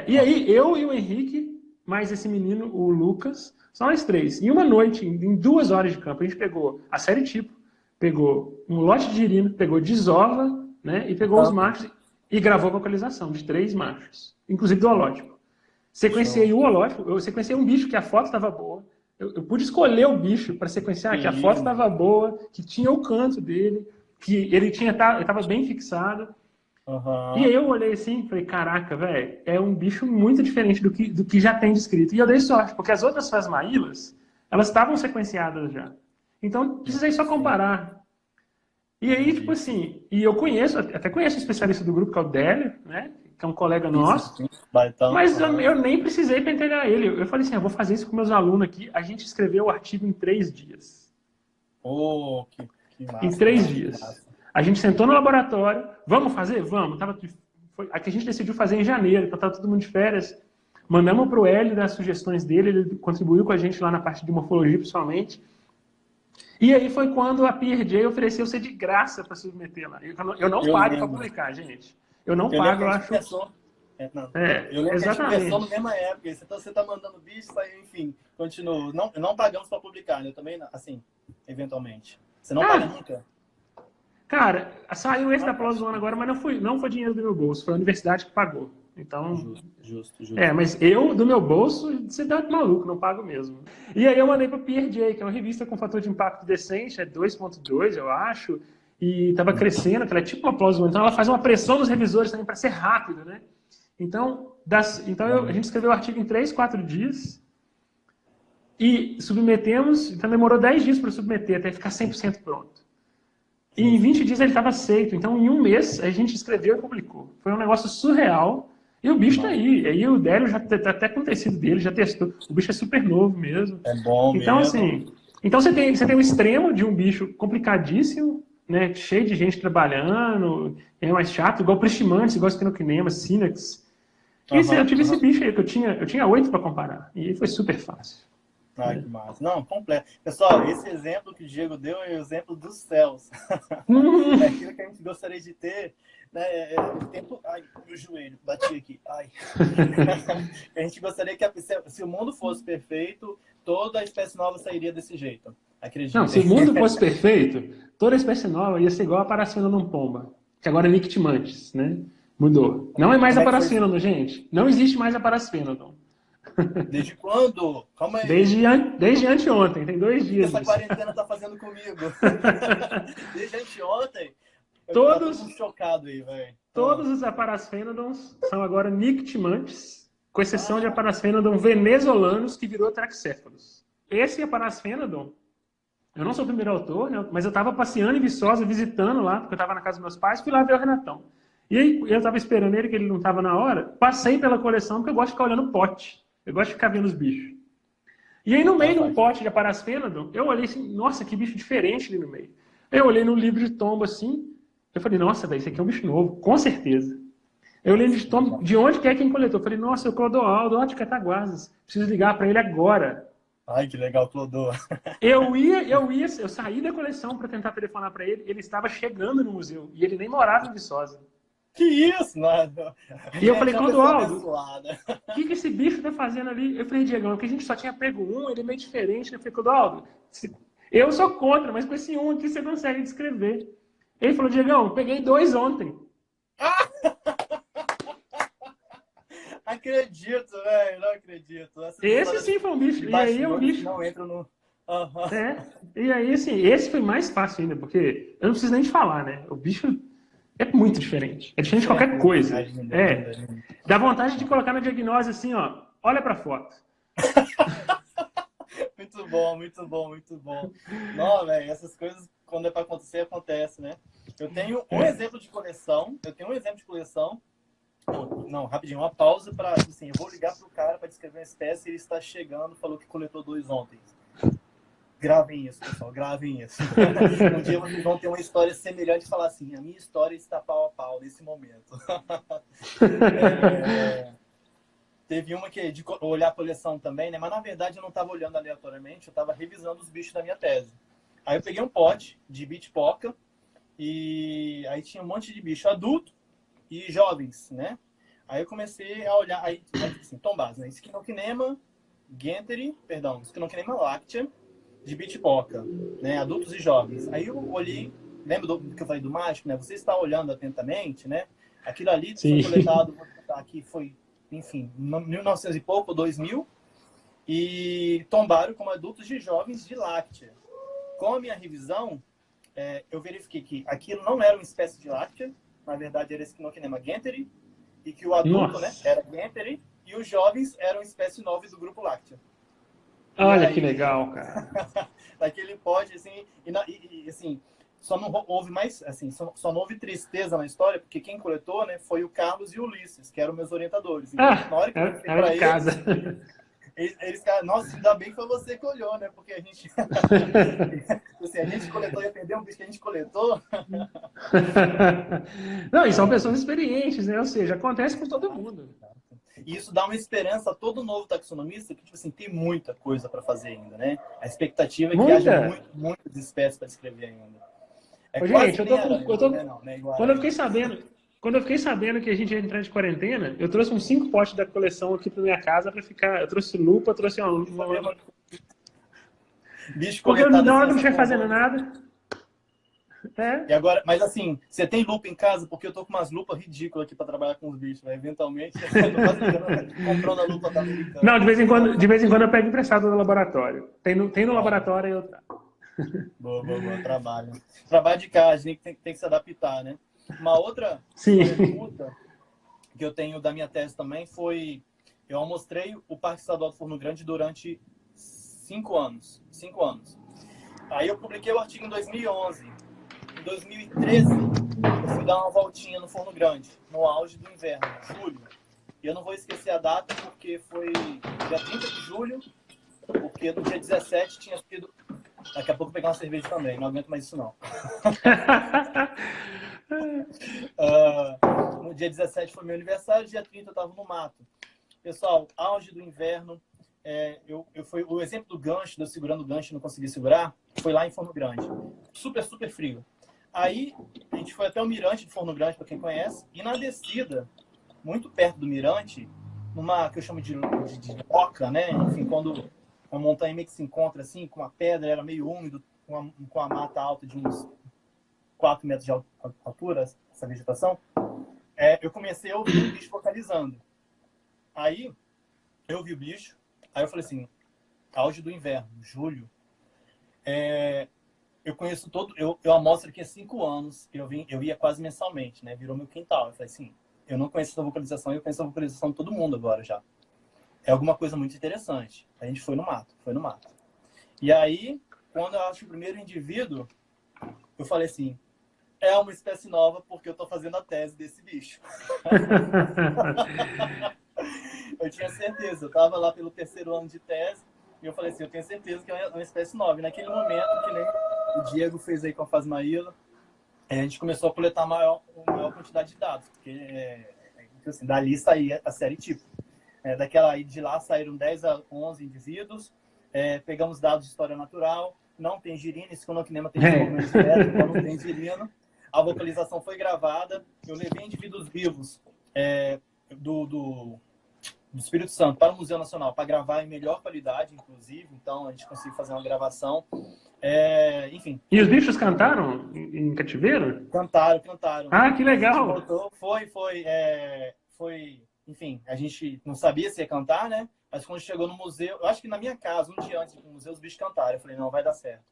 E aí, eu e o Henrique, mais esse menino, o Lucas, são nós 3. Em uma noite, em 2 horas de campo, a gente pegou a série tipo, pegou um lote de girino, pegou desova, né, e pegou os machos e gravou a vocalização de 3 machos, inclusive do holótipo. Sequenciei o holótipo, eu sequenciei um bicho que a foto estava boa, eu pude escolher o bicho para sequenciar, que a foto estava boa, que tinha o canto dele, que ele estava bem fixado. Uhum. E aí eu olhei assim e falei, caraca, velho, é um bicho muito diferente do que já tem descrito. E eu dei sorte, porque as outras fasmaílas, elas estavam sequenciadas já. Então, precisei só comparar. E aí, tipo assim, e eu até conheço o especialista do grupo, que é o Délio, né? Que é um colega nosso. Mas eu nem precisei pentelhar ele. Eu falei assim, eu vou fazer isso com meus alunos aqui. A gente escreveu o artigo em 3 dias. Oh, que massa. Em 3 dias. A gente sentou no laboratório, vamos fazer? Vamos. A gente decidiu fazer em janeiro, então estava todo mundo de férias. Mandamos para o Hélio das sugestões dele, ele contribuiu com a gente lá na parte de morfologia, principalmente. E aí foi quando a PeerJ ofereceu ser de graça para submeter lá. Eu não pago para publicar, gente. Eu não pago, eu acho... Eu lembro que a gente conversou na mesma época. Então você está mandando bicho, enfim, continua. Não pagamos para publicar, né? Eu também, assim, eventualmente. Você não paga nunca? Cara, saiu esse da Plus One agora, mas não foi dinheiro do meu bolso, foi a universidade que pagou. Então. Justo. Mas eu, do meu bolso, você tá maluco, não pago mesmo. E aí eu mandei para PeerJ, que é uma revista com fator de impacto decente, é 2.2, eu acho, e estava crescendo, que ela é tipo uma Plus One, então ela faz uma pressão nos revisores também para ser rápido, né? Então a gente escreveu o artigo em 3, 4 dias e submetemos, então demorou 10 dias para submeter, até ficar 100% pronto. E em 20 dias ele estava aceito. Então, em um mês, a gente escreveu e publicou. Foi um negócio surreal. E o bicho tá aí. E aí o Délio já tá até com o tecido dele, já testou. O bicho é super novo mesmo. É bom então, mesmo. Assim, então você tem um extremo de um bicho complicadíssimo, né, cheio de gente trabalhando, é mais chato, igual Pristimantes, igual Stenoquinema, Sinax. Eu tive esse bicho aí, que eu tinha 8 para comparar. E foi super fácil. Que massa. Não, completo. Pessoal, esse exemplo que o Diego deu é o exemplo dos céus. É aquilo que a gente gostaria de ter, né? O tempo... Ai, meu joelho, bati aqui. Ai. A gente gostaria que se o mundo fosse perfeito, toda a espécie nova sairia desse jeito. Acredito. Não, se o mundo fosse perfeito, toda a espécie nova ia ser igual a Parasfenodon pomba, que agora é Nictimantes, né? Mudou. Não é mais a Parasfenodon, gente. Não existe mais a Parasfenodon. Desde quando? Calma aí. Desde anteontem, tem 2 dias. O que essa quarentena tá fazendo comigo? Desde anteontem? Todos, chocado aí, velho. Todos os Aparasfenodons são agora Nictimantes, com exceção de Aparasfenodon venezuelanos, que virou Traxéfalos. Esse Aparasfenodon, eu não sou o primeiro autor, né, mas eu estava passeando em Viçosa, visitando lá, porque eu estava na casa dos meus pais, fui lá ver o Renatão. E aí eu estava esperando ele, que ele não estava na hora, passei pela coleção, porque eu gosto de ficar olhando o pote. Eu gosto de ficar vendo os bichos. E aí, no meio de um pote de Aparasfenodon, eu olhei assim, nossa, que bicho diferente ali no meio. Eu olhei no livro de tombo assim, eu falei, nossa, velho, esse aqui é um bicho novo, com certeza. Eu lembro de onde que é quem coletou. Eu falei, nossa, o Clodoaldo, ó, de Cataguases. Preciso ligar para ele agora. Ai, que legal, Clodô. Eu saí da coleção para tentar telefonar para ele. Ele estava chegando no museu e ele nem morava em Viçosa. Que isso, mano? E eu falei, É uma pessoa Clodoaldo, abençoada. o que esse bicho tá fazendo ali? Eu falei, Diegão, porque a gente só tinha pego um, ele é meio diferente. Eu falei, Clodoaldo, eu sou contra, mas com esse um aqui você consegue descrever. Ele falou, Diegão, peguei 2 ontem. Acredito, velho, não acredito. Esse sim foi um bicho. E aí o bicho. Não entra no. Uhum. E aí, assim, esse foi mais fácil ainda, porque eu não preciso nem te falar, né? O bicho é muito diferente. É diferente de qualquer coisa. Dá vontade de colocar na diagnose assim, ó. Olha pra foto. Muito bom, muito bom, muito bom. Não, velho, essas coisas, quando é pra acontecer, acontece, né? Eu tenho um exemplo de coleção. Não, rapidinho, uma pausa para, assim, eu vou ligar pro cara para descrever uma espécie, ele está chegando, falou que coletou 2 ontem. Gravem isso, pessoal, gravem isso. Um dia vocês vão ter uma história semelhante e falar assim, a minha história está pau a pau nesse momento. Teve uma que de olhar a coleção também, né? Mas na verdade eu não estava olhando aleatoriamente, eu estava revisando os bichos da minha tese. Aí eu peguei um pote de bitpoca e aí tinha um monte de bicho adulto e jovens, né? Aí eu comecei a olhar, aí assim, tombas, né? Esquinoquinema lactea, de bitpoca, né? Adultos e jovens. Aí eu olhei, lembra do que eu falei do mágico, né? Você está olhando atentamente, né? Aquilo ali foi coletado, aqui foi, enfim, 1900 e pouco, 2000, e tombaram como adultos e jovens de láctea. Com a minha revisão, eu verifiquei que aquilo não era uma espécie de láctea, na verdade era Esquinoquinema genteri, e que o adulto, né, era genteri, e os jovens eram espécie 9 do grupo láctea. Olha aí, que legal, cara. Daquele pote, assim, e assim, só não houve mais, assim, só não houve tristeza na história, porque quem coletou, né, foi o Carlos e o Ulisses, que eram meus orientadores. Então, na hora que eu fui pra eles, nossa, ainda bem que foi você que olhou, né? Porque a gente. Assim, a gente coletou e ia perder um bicho que a gente coletou. Não, e são pessoas experientes, né? Ou seja, acontece com todo mundo. E isso dá uma esperança a todo novo taxonomista que, tipo assim, tem muita coisa para fazer ainda, né? A expectativa é que haja muitas espécies para descrever ainda. Ô, gente, quando eu fiquei sabendo que a gente ia entrar de quarentena, eu trouxe uns 5 potes da coleção aqui pra minha casa para ficar. Eu trouxe lupa, trouxe uma... Bicho porque na hora que eu não estiver fazendo nada. E agora, mas assim, você tem lupa em casa? Porque eu tô com umas lupas ridículas aqui para trabalhar com os bichos, né? Eventualmente, eu tô quase comprando a lupa da americana. Não, de vez em quando eu pego emprestado do laboratório. Tem no laboratório e eu trago. Boa, trabalho. Trabalho de casa, a gente tem que se adaptar, né? Uma outra pergunta que eu tenho da minha tese também foi... Eu mostrei o Parque Estadual do Forno Grande durante 5 anos. 5 anos. Aí eu publiquei o artigo em 2011. Em 2013, eu fui dar uma voltinha no Forno Grande, no auge do inverno, julho. E eu não vou esquecer a data, porque foi dia 30 de julho, porque no dia 17 tinha sido... Daqui a pouco eu vou pegar uma cerveja também, não aguento mais isso não. No dia 17 foi meu aniversário, dia 30 eu estava no mato. Pessoal, auge do inverno, foi o exemplo do gancho, de eu segurando o gancho e não consegui segurar, foi lá em Forno Grande. Super, super frio. Aí a gente foi até o mirante de Forno Grande, para quem conhece, e na descida, muito perto do mirante, numa que eu chamo de roca, né? Enfim, quando uma montanha meio que se encontra assim, com uma pedra, era meio úmido, com a mata alta de uns 4 metros de altura, essa vegetação, eu comecei a ouvir o bicho vocalizando. Aí, eu vi o bicho, aí eu falei assim, auge do inverno, julho, eu conheço eu amostro aqui há 5 anos, eu ia quase mensalmente, né? Virou meu quintal. Eu falei assim, eu não conheço essa vocalização, eu conheço a vocalização de todo mundo agora já. É alguma coisa muito interessante. A gente foi no mato. E aí, quando eu acho o primeiro indivíduo, eu falei assim, é uma espécie nova porque eu tô fazendo a tese desse bicho. Eu tinha certeza, eu tava lá pelo 3º ano de tese, e eu falei assim, eu tenho certeza que é uma espécie nova. E naquele momento, que nem o Diego fez aí com a Fasmaíla, a gente começou a coletar uma maior quantidade de dados, porque assim, dali saía a série tipo. De lá saíram 10 a 11 indivíduos, pegamos dados de história natural, não tem girino, esse clonocnema tem desenvolvimento direto, então não tem girino. A vocalização foi gravada, eu levei indivíduos vivos do Espírito Santo para o Museu Nacional para gravar em melhor qualidade, inclusive, então a gente conseguiu fazer uma gravação. Enfim. E os bichos cantaram em cativeiro? Cantaram. Ah, que legal! Voltou, enfim, a gente não sabia se ia cantar, né? Mas quando chegou no museu, eu acho que na minha casa, um dia antes do museu, os bichos cantaram. Eu falei, não, vai dar certo.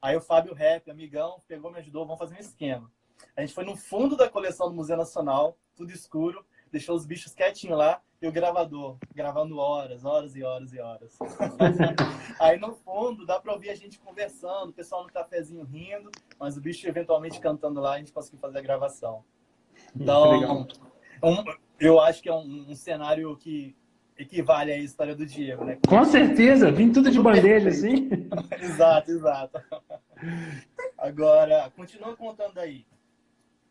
Aí o Fábio Rap, amigão, pegou, me ajudou, vamos fazer um esquema. A gente foi no fundo da coleção do Museu Nacional, tudo escuro, deixou os bichos quietinhos lá, e o gravador, gravando horas e horas. Aí no fundo, dá pra ouvir a gente conversando, o pessoal no cafezinho rindo, mas o bicho eventualmente cantando lá, a gente conseguiu fazer a gravação. Então, eu acho que é um cenário que equivale à história do Diego, né? Com certeza, vim tudo de bandeja, assim. Exato. Agora, continua contando aí.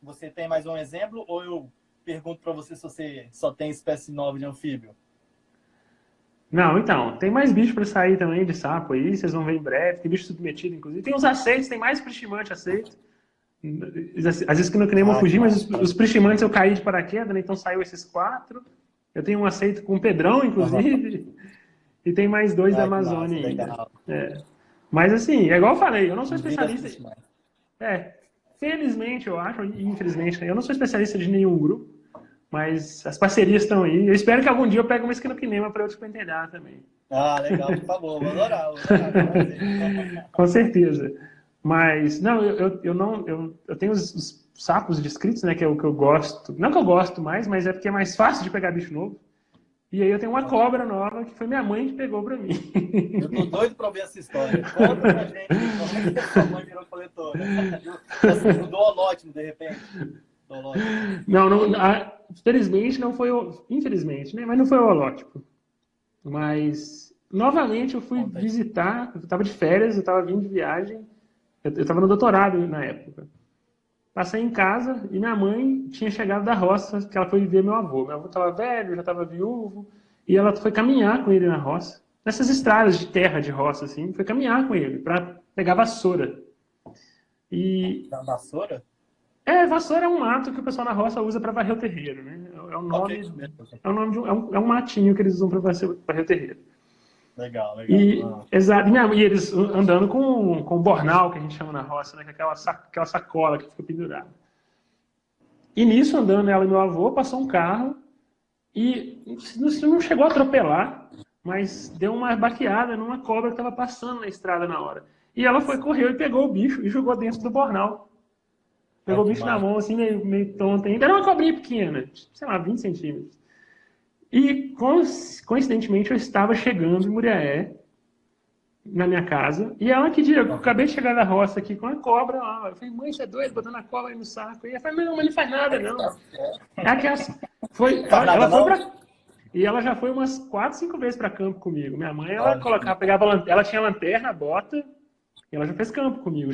Você tem mais um exemplo ou eu pergunto para você se você só tem espécie nova de anfíbio? Não, então, tem mais bicho para sair também de sapo aí, vocês vão ver em breve, tem bicho submetido, inclusive. Tem uns aceitos, tem mais prichimante aceito. Às vezes que não queria fugir, mas os prichimantes eu caí de paraquedas, né? Então saiu esses 4. Eu tenho um aceito com o Pedrão, inclusive, e tem mais 2 da Amazônia ainda. Mas assim, é igual eu falei, eu não sou especialista. Felizmente, eu acho, e infelizmente, eu não sou especialista de nenhum grupo, mas as parcerias estão aí. Eu espero que algum dia eu pegue uma esquinoquinema para eu despentelhar também. Ah, legal, por favor, vou adorar. Com certeza. Mas, não, eu tenho os sapos descritos, né, que é o que eu gosto. Não que eu gosto mais, mas é porque é mais fácil de pegar bicho novo. E aí eu tenho uma cobra nova que foi minha mãe que pegou pra mim. Eu tô doido pra ver essa história. Conta pra gente como é que a sua mãe virou coletora. Do holótimo, de repente. Não, felizmente não foi infelizmente, né? Mas não foi o holótipo. Mas, novamente, eu fui visitar, eu tava de férias, eu tava vindo de viagem, eu tava no doutorado na época. Passei em casa e minha mãe tinha chegado da roça, que ela foi ver meu avô. Meu avô estava velho, já estava viúvo, e ela foi caminhar com ele na roça. Nessas estradas de terra, de roça, assim, foi caminhar com ele, para pegar vassoura. Vassoura? Vassoura é um mato que o pessoal na roça usa para varrer o terreiro, né? É um matinho que eles usam para varrer o terreiro. Legal. Exato. E eles andando com bornal, que a gente chama na roça, né? Que é aquela sacola que fica pendurada. E nisso, andando ela e meu avô, passou um carro e não chegou a atropelar, mas deu uma baqueada numa cobra que estava passando na estrada na hora. E ela correu e pegou o bicho e jogou dentro do bornal. Pegou o bicho na mão, assim, meio tonta ainda. Era uma cobrinha pequena, sei lá, 20 centímetros. E, coincidentemente, eu estava chegando em Muriaé, na minha casa, e ela que dia, eu acabei de chegar da roça aqui com a cobra lá. Eu falei, mãe, você é doido, botando a cobra aí no saco. E ela falou, não, mas não faz nada, não. E ela já foi umas 4, 5 vezes para campo comigo. Minha mãe, ela tinha lanterna, bota, e ela já fez campo comigo.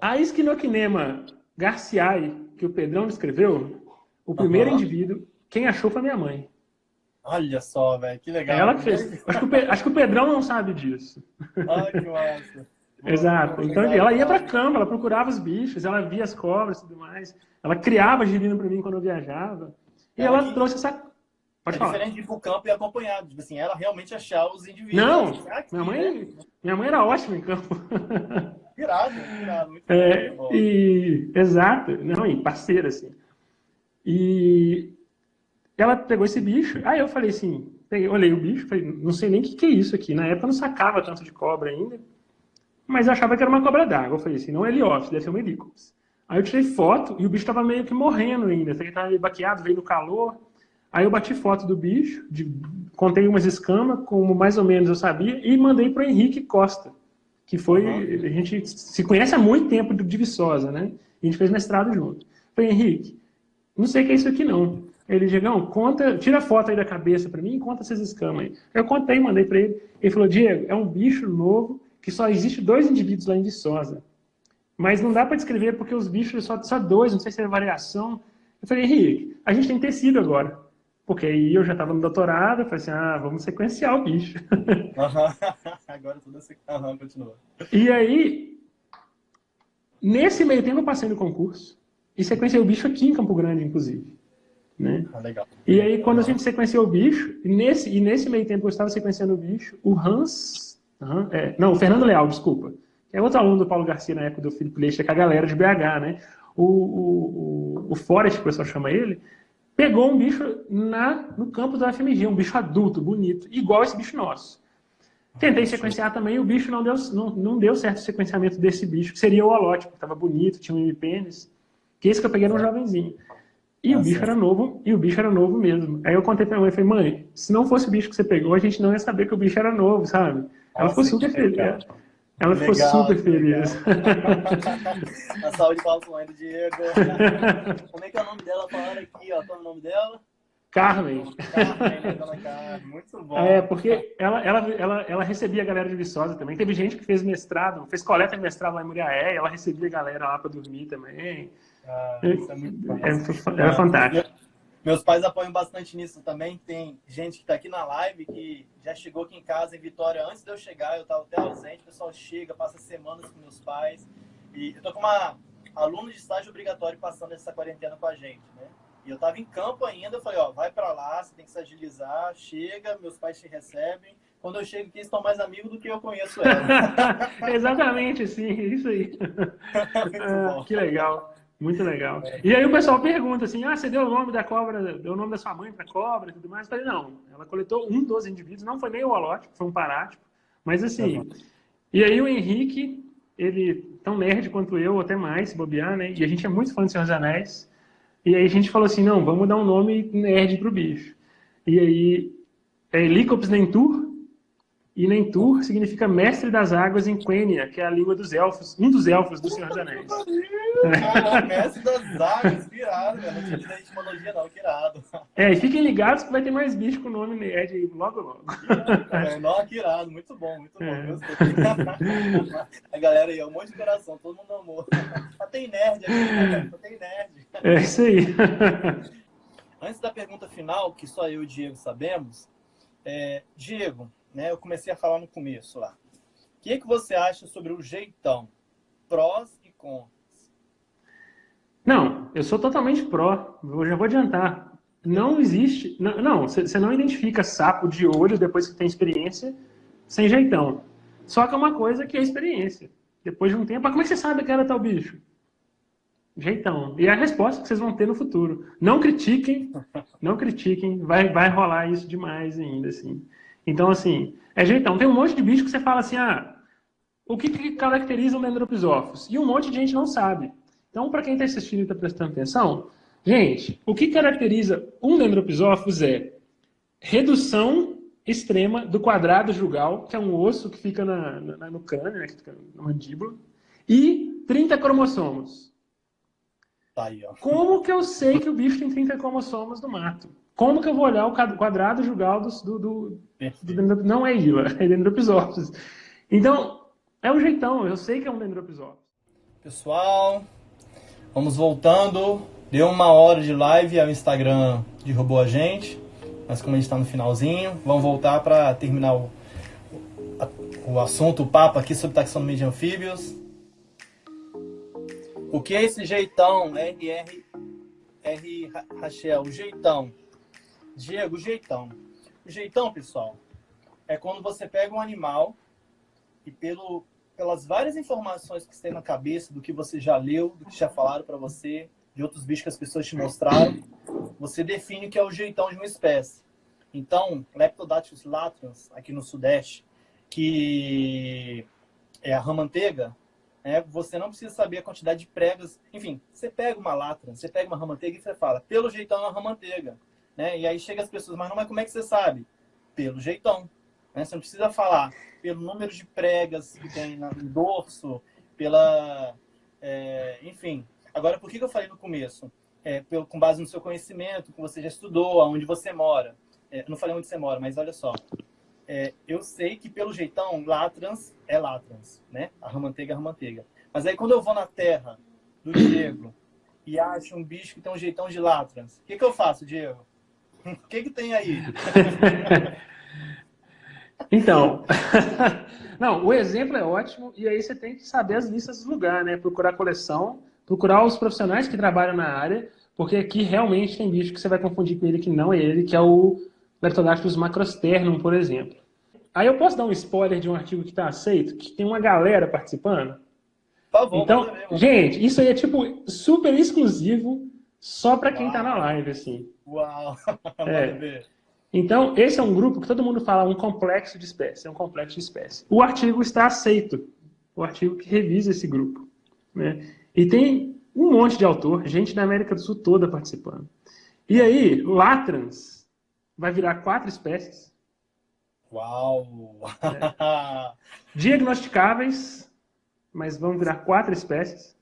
A Esquinoquinema garciai, que o Pedrão descreveu, o primeiro indivíduo, quem achou foi minha mãe. Olha só, velho, que legal. Ela que fez. Acho que o Pedrão não sabe disso. Ai, que massa. Exato. Então ela ia para campo, ela procurava os bichos, ela via as cobras e tudo mais. Ela criava girino para mim quando eu viajava. E ela trouxe essa. Pode falar. Diferente de ir pro campo e acompanhado. Tipo assim, ela realmente achar os indivíduos. Não, minha mãe era ótima em campo. Virado, muito bom. Exato. Não, e parceira, assim. E ela pegou esse bicho, aí eu falei assim, olhei o bicho, falei, não sei nem o que é isso aqui. Na época eu não sacava tanto de cobra ainda, mas eu achava que era uma cobra d'água. Eu falei assim, não é helióptero, deve ser um helicóptero. Aí eu tirei foto e o bicho estava meio que morrendo ainda, ele estava meio baqueado, veio no calor. Aí eu bati foto do bicho, contei umas escamas, como mais ou menos eu sabia, e mandei para o Henrique Costa, que foi, a gente se conhece há muito tempo de Viçosa, né? A gente fez mestrado junto. Falei, Henrique, não sei o que é isso aqui não. Ele, Diegão, tira a foto aí da cabeça para mim e conta essas escamas aí. Eu contei, mandei para ele. Ele falou, Diego, é um bicho novo que só existe 2 indivíduos lá em Viçosa. Mas não dá para descrever porque os bichos só 2, não sei se é variação. Eu falei, Henrique, a gente tem tecido agora. Porque aí eu já estava no doutorado, eu falei assim, vamos sequenciar o bicho. Aham. Agora tudo assim. Aham, continua. E aí, nesse meio tempo eu passei no concurso e sequenciei o bicho aqui em Campo Grande, inclusive. Né? Legal. E aí, quando a gente sequenciou o bicho, e nesse meio tempo eu estava sequenciando o bicho, o Fernando Leal, desculpa, que é outro aluno do Paulo Garcia na época do Felipe Leite, com a galera de BH, né? O Forest, que o pessoal chama ele, pegou um bicho no campo da UFMG, um bicho adulto, bonito, igual esse bicho nosso. Tentei sequenciar também, o bicho não deu certo o sequenciamento desse bicho, que seria o holote, porque estava bonito, tinha um hemipênis, que esse que eu peguei era um jovenzinho. E o bicho era novo, mesmo. Aí eu contei pra mãe, falei, mãe, se não fosse o bicho que você pegou, a gente não ia saber que o bicho era novo, sabe? Ela ficou super feliz. Ela ficou super feliz. A saúde para a mãe do Diego. Como é que é o nome dela? Falaram aqui, ó. Qual é o nome dela? Carmen. Carmen, né, dona Carmen? Muito bom. Porque ela recebia a galera de Viçosa também. Teve gente que fez mestrado, fez coleta de mestrado lá em Muriaé, ela recebia a galera lá para dormir também. Isso é muito fácil. Era fantástico. Meus pais apoiam bastante nisso também. Tem gente que está aqui na live que já chegou aqui em casa em Vitória antes de eu chegar. Eu estava até ausente. O pessoal chega, passa semanas com meus pais. E eu tô com uma aluna de estágio obrigatório passando essa quarentena com a gente, né? E eu estava em campo ainda. Eu falei, ó, vai para lá, você tem que se agilizar. Chega, meus pais te recebem. Quando eu chego aqui, eles estão mais amigos do que eu conheço ela. Exatamente, sim, isso aí. Muito bom. Que legal. Muito legal. E aí o pessoal pergunta assim, você deu o nome da cobra, deu o nome da sua mãe para cobra e tudo mais? Eu falei, não, ela coletou um dos indivíduos, não foi nem o holótipo, foi um parátipo, mas assim... E aí o Henrique, ele tão nerd quanto eu, ou até mais, se bobear, né? E a gente é muito fã de Senhor dos Anéis. E aí a gente falou assim, não, vamos dar um nome nerd pro bicho. E aí é Helicops Nentur, e Nentur significa mestre das águas em Quenya, que é a língua dos elfos, um dos elfos do Senhor dos Anéis. Mestre das águas, que irado, velho. Não tinha visto a etimologia, não, que irado. E fiquem ligados que vai ter mais bicho com o nome nerd aí, logo, logo. Não, que irado, muito bom, gostei. A galera aí, um monte de coração, todo mundo amou. Só tem nerd aqui, né? Só tem nerd. É isso aí. Antes da pergunta final, que só eu e o Diego sabemos, Diego, né, eu comecei a falar no começo lá. O que você acha sobre o jeitão? Prós e contras. Não, eu sou totalmente pró. Eu já vou adiantar. Não existe... Não, você não identifica sapo de olho depois que tem experiência sem jeitão. Só que é uma coisa que é experiência. Depois de um tempo, como é que você sabe que era tal bicho? Jeitão. E é a resposta que vocês vão ter no futuro. Não critiquem, vai rolar isso demais ainda, assim. Então, assim, é jeitão. Tem um monte de bicho que você fala assim, o que caracteriza um Dendropisófilos? E um monte de gente não sabe. Então, para quem está assistindo e está prestando atenção, gente, o que caracteriza um Dendropisófilos é redução extrema do quadrado jugal, que é um osso que fica no crânio, né, que fica na mandíbula, e 30 cromossomos. Tá aí, ó. Como que eu sei que o bicho tem 30 cromossomos no mato? Como que eu vou olhar o quadrado jugal do não é Ila, é Dendropisófilos. Então, é um jeitão, eu sei que é um Dendropisófilos. Pessoal, vamos voltando. Deu 1 hora de live, o Instagram derrubou a gente. Mas como a gente está no finalzinho, vamos voltar para terminar o assunto, o papo aqui sobre taxonomia de anfíbios. O que é esse jeitão, R. Rachel? O jeitão. Diego, o jeitão. O jeitão, pessoal, é quando você pega um animal e pelas várias informações que você tem na cabeça, do que você já leu, do que já falaram para você, de outros bichos que as pessoas te mostraram, você define o que é o jeitão de uma espécie. Então, Leptodactylus latrans, aqui no Sudeste, que é a rã-manteiga, você não precisa saber a quantidade de pregas. Enfim, você pega uma latrans, você pega uma rã-manteiga e você fala, pelo jeitão é uma rã-manteiga. Né? E aí chega as pessoas, mas como é que você sabe? Pelo jeitão. Né? Você não precisa falar pelo número de pregas que tem no dorso, enfim. Agora, por que eu falei no começo? Com base no seu conhecimento, que você já estudou, aonde você mora. Eu não falei onde você mora, mas olha só. Eu sei que pelo jeitão, latrans é latrans, né? A rã-manteiga é a rã-manteiga. Mas aí quando eu vou na terra do Diego e acho um bicho que tem um jeitão de latrans. O que que eu faço, Diego? O que que tem aí? Então, não, o exemplo é ótimo, e aí você tem que saber as listas do lugar, né? Procurar a coleção, procurar os profissionais que trabalham na área, porque aqui realmente tem bicho que você vai confundir com ele que não é ele, que é o Leptodactylus macrosternum, por exemplo. Aí eu posso dar um spoiler de um artigo que está aceito, que tem uma galera participando? Por favor, manda Então, ver, manda ver. gente, isso aí é tipo super exclusivo só para quem está na Uau, live, assim. uau, manda É. ver. Então, esse é um grupo que todo mundo fala um complexo de espécie, é um complexo de espécie. O artigo está aceito, o artigo que revisa esse grupo, né? E tem um monte de autor, gente da América do Sul toda participando. E aí, Latrans vai virar 4 espécies, Uau! né, diagnosticáveis, mas vão virar 4 espécies,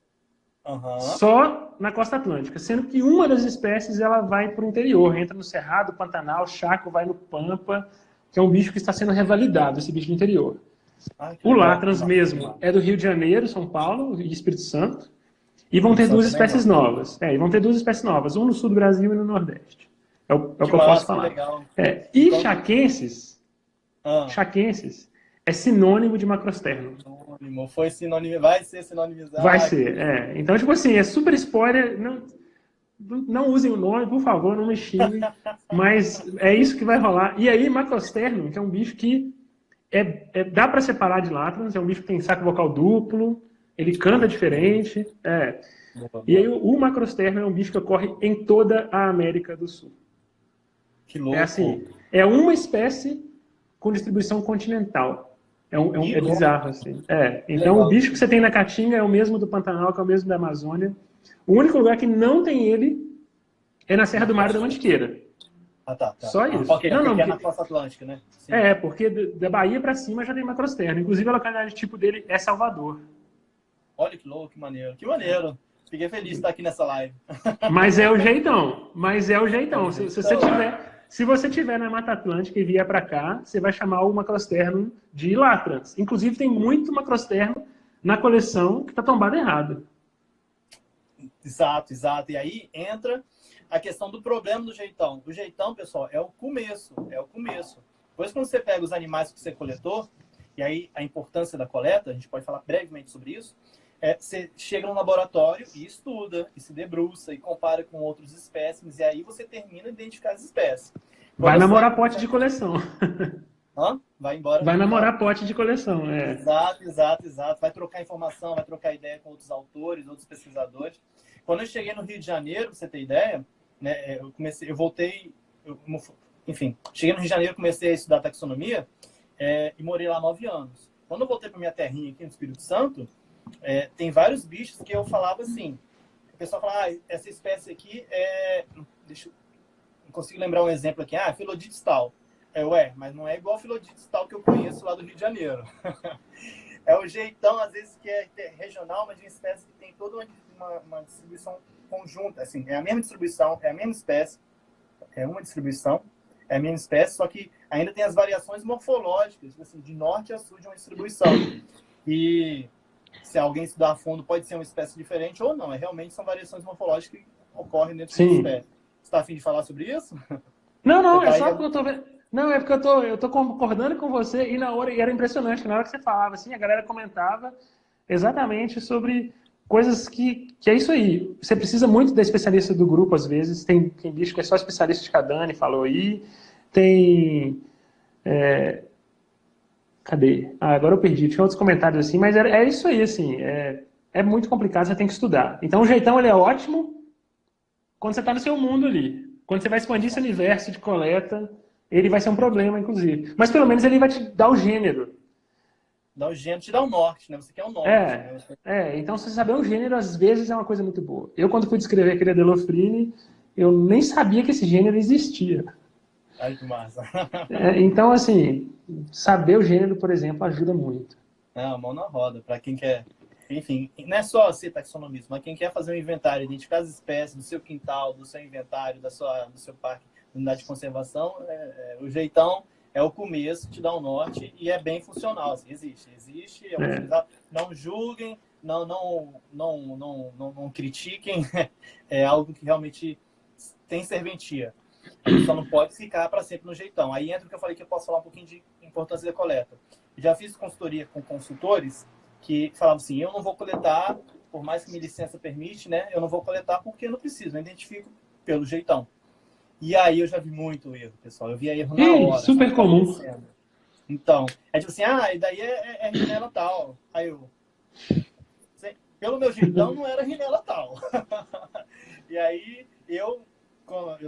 Uhum. só na costa atlântica, sendo que uma das espécies ela vai para o interior, entra no Cerrado, Pantanal, Chaco, vai no Pampa, que é um bicho que está sendo revalidado, esse bicho do interior. Ai, que O legal. Latrans mesmo é do Rio de Janeiro, São Paulo e Espírito Santo, e vão ter Espírito Santo duas também espécies não. novas. E vão ter duas espécies novas, um no sul do Brasil e no Nordeste. É o Que que eu posso massa, que falar. legal. E E quando... Ah, chaquenses é sinônimo de macrosternum. sinônimo, foi sinônimo, vai ser sinonimizado. Vai Ai, que ser, beleza. é. Então, tipo assim, é super spoiler. Não usem o nome, por favor, não me xinguem. Mas é isso que vai rolar. E aí, macrosternum, que é um bicho que dá para separar de Latrans, é um bicho que tem saco vocal duplo, ele canta Ai, que beleza. diferente. É. Boa, E aí, boa. o macrosternum é um bicho que ocorre em toda a América do Sul. Que É louco. assim, é uma espécie com distribuição continental. Que É bizarro, louco. assim. Que Então, o legal. bicho que você tem na Caatinga é o mesmo do Pantanal, que é o mesmo da Amazônia. O único lugar que não tem ele é na Serra Na do Mar da costa. Mantiqueira. Ah, tá, tá. Só Ah, isso. ok, Não, ok, não, que é na porque, costa atlântica, né? Sim. porque da Bahia para cima já tem macrosternum. Inclusive, a localidade tipo dele é Salvador. Olha que louco, que maneiro. Que maneiro. Fiquei feliz de estar aqui nessa live. Mas é o jeitão. Mas é o É o jeitão. jeito. Se você tiver na Mata Atlântica e vier para cá, você vai chamar o macrosternum de Latrans. Inclusive, tem muito macrosternum na coleção que está tombado errado. Exato, exato. E aí entra a questão do problema do jeitão. O jeitão, pessoal, é o começo. É o começo. Depois, quando você pega os animais que você coletou, e aí a importância da coleta, a gente pode falar brevemente sobre isso, você chega no laboratório e estuda, e se debruça, e compara com outros espécimes, e aí você termina de identificar as espécies. Quando Vai eu saio namorar com pote de coleção. Hã? Vai embora. Vai Vai. namorar pote de coleção, é. Exato, exato, exato. Vai trocar informação, vai trocar ideia com outros autores, outros pesquisadores. Quando eu cheguei no Rio de Janeiro, pra você ter ideia, né, eu voltei, enfim, cheguei no Rio de Janeiro, comecei a estudar taxonomia e morei lá 9 anos. Quando eu voltei para minha terrinha aqui no Espírito Santo, tem vários bichos que eu falava assim. O pessoal fala, essa espécie aqui deixa eu não consigo lembrar um exemplo aqui. Philodites tal. Mas não é igual a Philodites tal que eu conheço lá do Rio de Janeiro. É o jeitão, às vezes, que é regional, mas de uma espécie que tem toda uma distribuição conjunta. Assim, é a mesma distribuição, é a mesma espécie, é uma distribuição, é a mesma espécie, só que ainda tem as variações morfológicas, assim, de norte a sul de uma distribuição. E se alguém estudar a fundo, pode ser uma espécie diferente ou não. Realmente são variações morfológicas que ocorrem dentro de uma espécie. Você está a fim de falar sobre isso? Não, Você é tá só aí... porque eu tô vendo. Não, é porque eu tô concordando com você e na hora, e era impressionante, que na hora que você falava, assim, a galera comentava exatamente sobre coisas que é isso aí. Você precisa muito da especialista do grupo, às vezes. Tem bicho que é só especialista de Cadani, falou aí. Tem. Cadê? Agora eu perdi. Tinha outros comentários assim, mas é isso aí, assim. É muito complicado, você tem que estudar. Então o jeitão ele é ótimo quando você está no seu mundo ali. Quando você vai expandir esse universo de coleta, ele vai ser um problema, inclusive. Mas pelo menos ele vai te dar o gênero. Dá o gênero, te dá o norte, né? Você quer o norte, né? Então você saber o gênero às vezes é uma coisa muito boa. Eu, quando fui descrever aquele Adelophrine, eu nem sabia que esse gênero existia. Ai, que massa. Então, assim, saber o gênero, por exemplo, ajuda muito. Não, mão na roda. Para quem quer, enfim, não é só ser taxonomista, mas quem quer fazer um inventário, identificar as espécies do seu quintal, do seu inventário, do seu parque, unidade de conservação, o jeitão é o começo, te dá um norte e é bem funcional. Assim, existe, é utilizado. Não julguem, não critiquem, é algo que realmente tem serventia. A gente só não pode ficar para sempre no jeitão. Aí entra o que eu falei, que eu posso falar um pouquinho de importância da coleta. Já fiz consultoria com consultores que falavam assim, eu não vou coletar, por mais que minha licença permite, né? Eu não vou coletar porque eu não preciso, eu identifico pelo jeitão. E aí eu já vi muito erro, pessoal. Eu via erro na hora. Super comum. Então, é tipo assim, e daí é rinela tal. Aí eu, pelo meu jeitão, não era rinela tal. E aí eu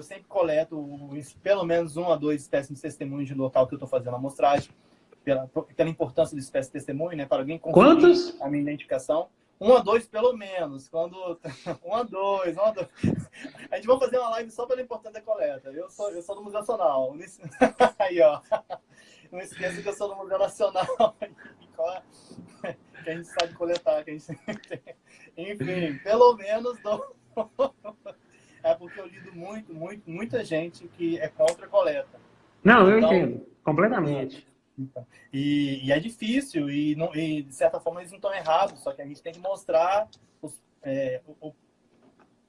sempre coleto pelo menos 1 a 2 espécimes de testemunho de local que eu estou fazendo a amostragem, pela importância do espécie de testemunho, né? Para alguém conferir Quantos? a minha identificação. 1 a 2 pelo menos. 1 a 2. A gente vai fazer uma live só pela importância da coleta. Eu sou do Museu Nacional. Aí, ó. Não esqueça que eu sou do Museu Nacional. Que a gente sabe coletar. Que a gente... Enfim, pelo menos... É porque eu lido muita gente que é contra a coleta. Não, eu entendo. Completamente. E é difícil, e de certa forma eles não estão errados, só que a gente tem que mostrar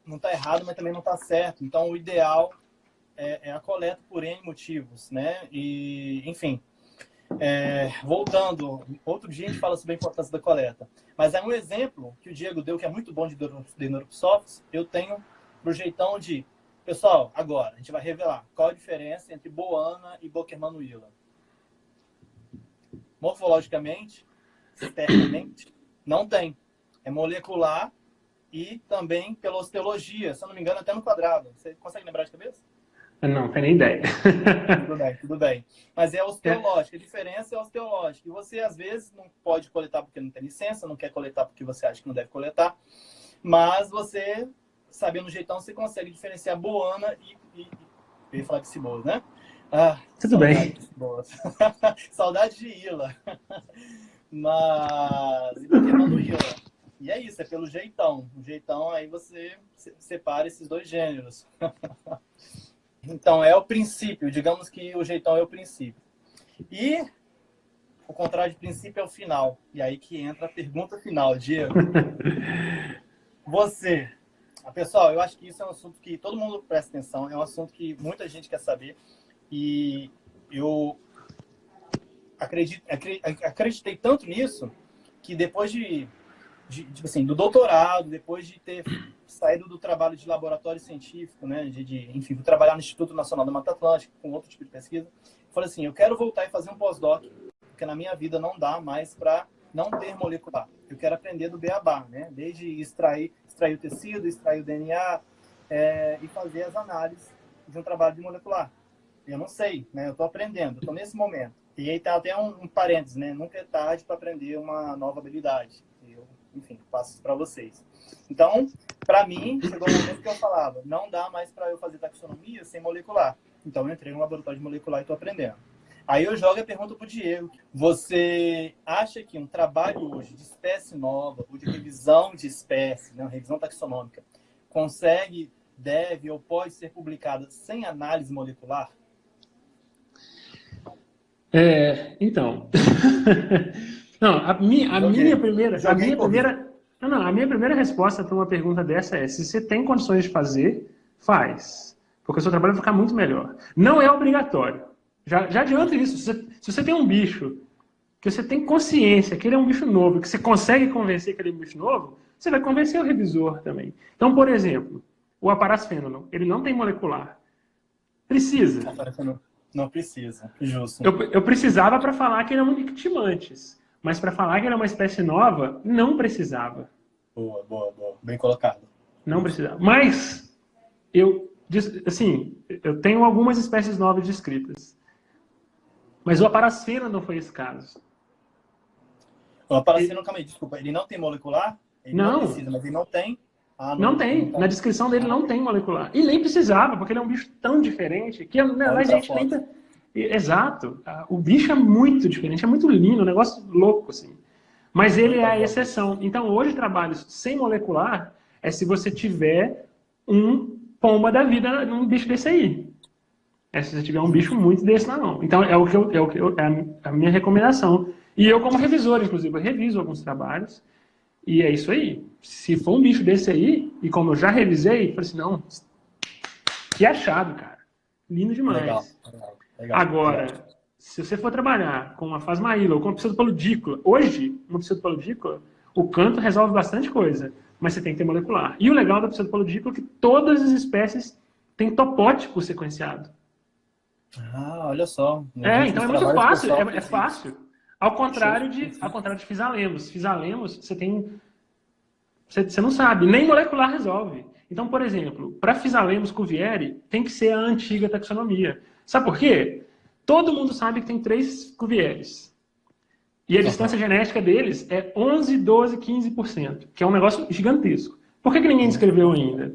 não está errado, mas também não está certo. Então o ideal é a coleta por N motivos, né? E, enfim, voltando, outro dia a gente fala sobre a importância da coleta, mas é um exemplo que o Diego deu, que é muito bom de Neuropsofts, eu tenho pro jeitão de, pessoal, agora a gente vai revelar qual a diferença entre Boana e Bockerman-Wheeler. Morfologicamente, externamente, não tem. É molecular e também pela osteologia, se eu não me engano, até no quadrado. Você consegue lembrar de cabeça? Não, tem nem ideia. Tudo bem. Mas é osteológica. A diferença é osteológica. E você, às vezes, não pode coletar porque não tem licença, não quer coletar porque você acha que não deve coletar. Mas você, sabendo o jeitão, você consegue diferenciar Boana e eu ia falar de Cibolo, né? Tudo bem. Saudade de Ila. Mas... Ila. E é isso, é pelo jeitão. O jeitão, aí você separa esses dois gêneros. Então, é o princípio. Digamos que o jeitão é o princípio. E o contrário de princípio é o final. E aí que entra a pergunta final, Diego. Você... Pessoal, eu acho que isso é um assunto que todo mundo presta atenção. É um assunto que muita gente quer saber. E eu acreditei tanto nisso que depois tipo assim, do doutorado, depois de ter saído do trabalho de laboratório científico, né, enfim, fui trabalhar no Instituto Nacional da Mata Atlântica, com outro tipo de pesquisa, falei assim, eu quero voltar e fazer um pós-doc, porque na minha vida não dá mais para não ter molecular. Eu quero aprender do beabá, né, desde extrair o tecido, extrair o DNA e fazer as análises de um trabalho de molecular. Eu não sei, né, eu estou aprendendo, eu estou nesse momento. E aí tá até um parênteses, né, nunca é tarde para aprender uma nova habilidade. Enfim, passo isso para vocês. Então, para mim, chegou um momento que eu falava, não dá mais para eu fazer taxonomia sem molecular. Então, eu entrei no laboratório de molecular e estou aprendendo. Aí eu jogo a pergunta para o Diego. Você acha que um trabalho hoje de espécie nova, ou de revisão de espécie, né, revisão taxonômica, consegue, deve ou pode ser publicada sem análise molecular? Então... Não, a minha primeira resposta para uma pergunta dessa é: se você tem condições de fazer, faz. Porque o seu trabalho vai ficar muito melhor. Não é obrigatório. Já adianta isso. Se você tem um bicho que você tem consciência que ele é um bicho novo, que você consegue convencer que ele é um bicho novo, você vai convencer o revisor também. Então, por exemplo, o Aparasfênolo, ele não tem molecular. Precisa. Não precisa. Justo. Eu precisava para falar que ele é um Nictimantes. Mas para falar que era uma espécie nova, não precisava. Boa. Bem colocado. Não precisava. Mas, eu tenho algumas espécies novas descritas. Mas o Aparasfênolo não foi esse caso. O Aparasfênolo, calma aí, desculpa, ele não tem molecular? Ele não precisa, mas ele não tem? Não tem. Na descrição dele não tem molecular. E nem precisava, porque ele é um bicho tão diferente que a gente nem... Exato. O bicho é muito diferente, é muito lindo, um negócio louco, assim. Mas ele é a exceção. Então, hoje, trabalhos sem molecular é se você tiver um pomba da vida num bicho desse aí. É se você tiver um bicho muito desse na mão. Então, é a minha recomendação. E eu, como revisor, inclusive, eu reviso alguns trabalhos. E é isso aí. Se for um bicho desse aí, e como eu já revisei, eu falei assim, não, que achado, cara. Lindo demais. Legal. Agora, se você for trabalhar com uma fasmaíla ou com uma pseudopaludícula, hoje, uma pseudopaludícula, o canto resolve bastante coisa, mas você tem que ter molecular. E o legal da pseudopaludícula é que todas as espécies têm topótipo sequenciado. Olha só. Então é muito fácil, é é fácil. Ao contrário de fisalemos. Fisalemos, você não sabe, nem molecular resolve. Então, por exemplo, para Fisalemos cuvieri, tem que ser a antiga taxonomia. Sabe por quê? Todo mundo sabe que tem 3 cuvieres. E a distância genética deles é 11, 12, 15%, que é um negócio gigantesco. Por que ninguém descreveu ainda?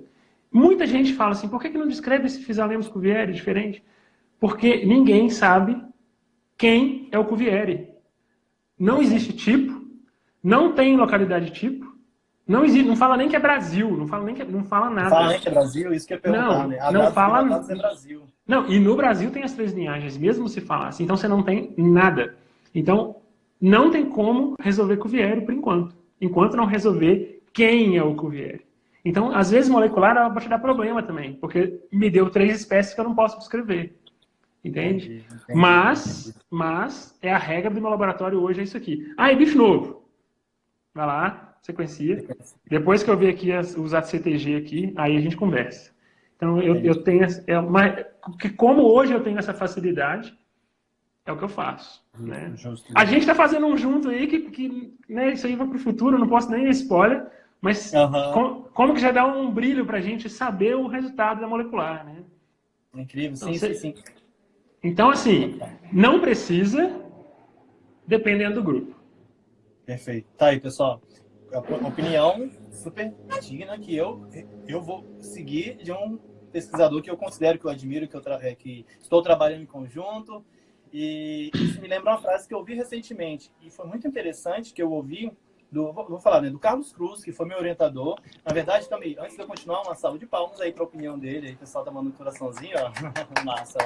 Muita gente fala assim, por que não descreve esse Fisalemos cuvieri diferente? Porque ninguém sabe quem é o cuvieri. Não existe tipo, não tem localidade tipo, não existe, não fala nem que é Brasil, não fala nada. Não fala nem que é Brasil, isso que eu ia perguntar, não, né? Não fala é Brasil. Não, e no Brasil tem as 3 linhagens, mesmo se falasse. Então você não tem nada. Então não tem como resolver Cuvieri por enquanto não resolver quem é o Cuvieri. Então, às vezes molecular vai te dar problema também, porque me deu 3 espécies que eu não posso descrever. Entende? Entendi. Mas é a regra do meu laboratório hoje, é isso aqui. E bicho novo. Vai lá, sequencia. Depois que eu ver aqui os ACTG aqui, aí a gente conversa. Então, eu tenho... como hoje eu tenho essa facilidade, é o que eu faço. Né? A gente está fazendo um junto aí que né, isso aí vai para o futuro, não posso nem spoiler, mas como que já dá um brilho para a gente saber o resultado da molecular, né? Incrível, sim, então, sim. Então, assim, não precisa, dependendo do grupo. Perfeito. Tá aí, pessoal. A opinião super digna que eu vou seguir de um pesquisador que eu considero, que eu admiro, que estou trabalhando em conjunto. E isso me lembra uma frase que eu ouvi recentemente. E foi muito interessante que eu ouvi vou falar, né, do Carlos Cruz, que foi meu orientador. Na verdade, também, antes de eu continuar, uma salva de palmas aí para a opinião dele. Aí o pessoal tá mandando um coraçãozinho, ó. Massa.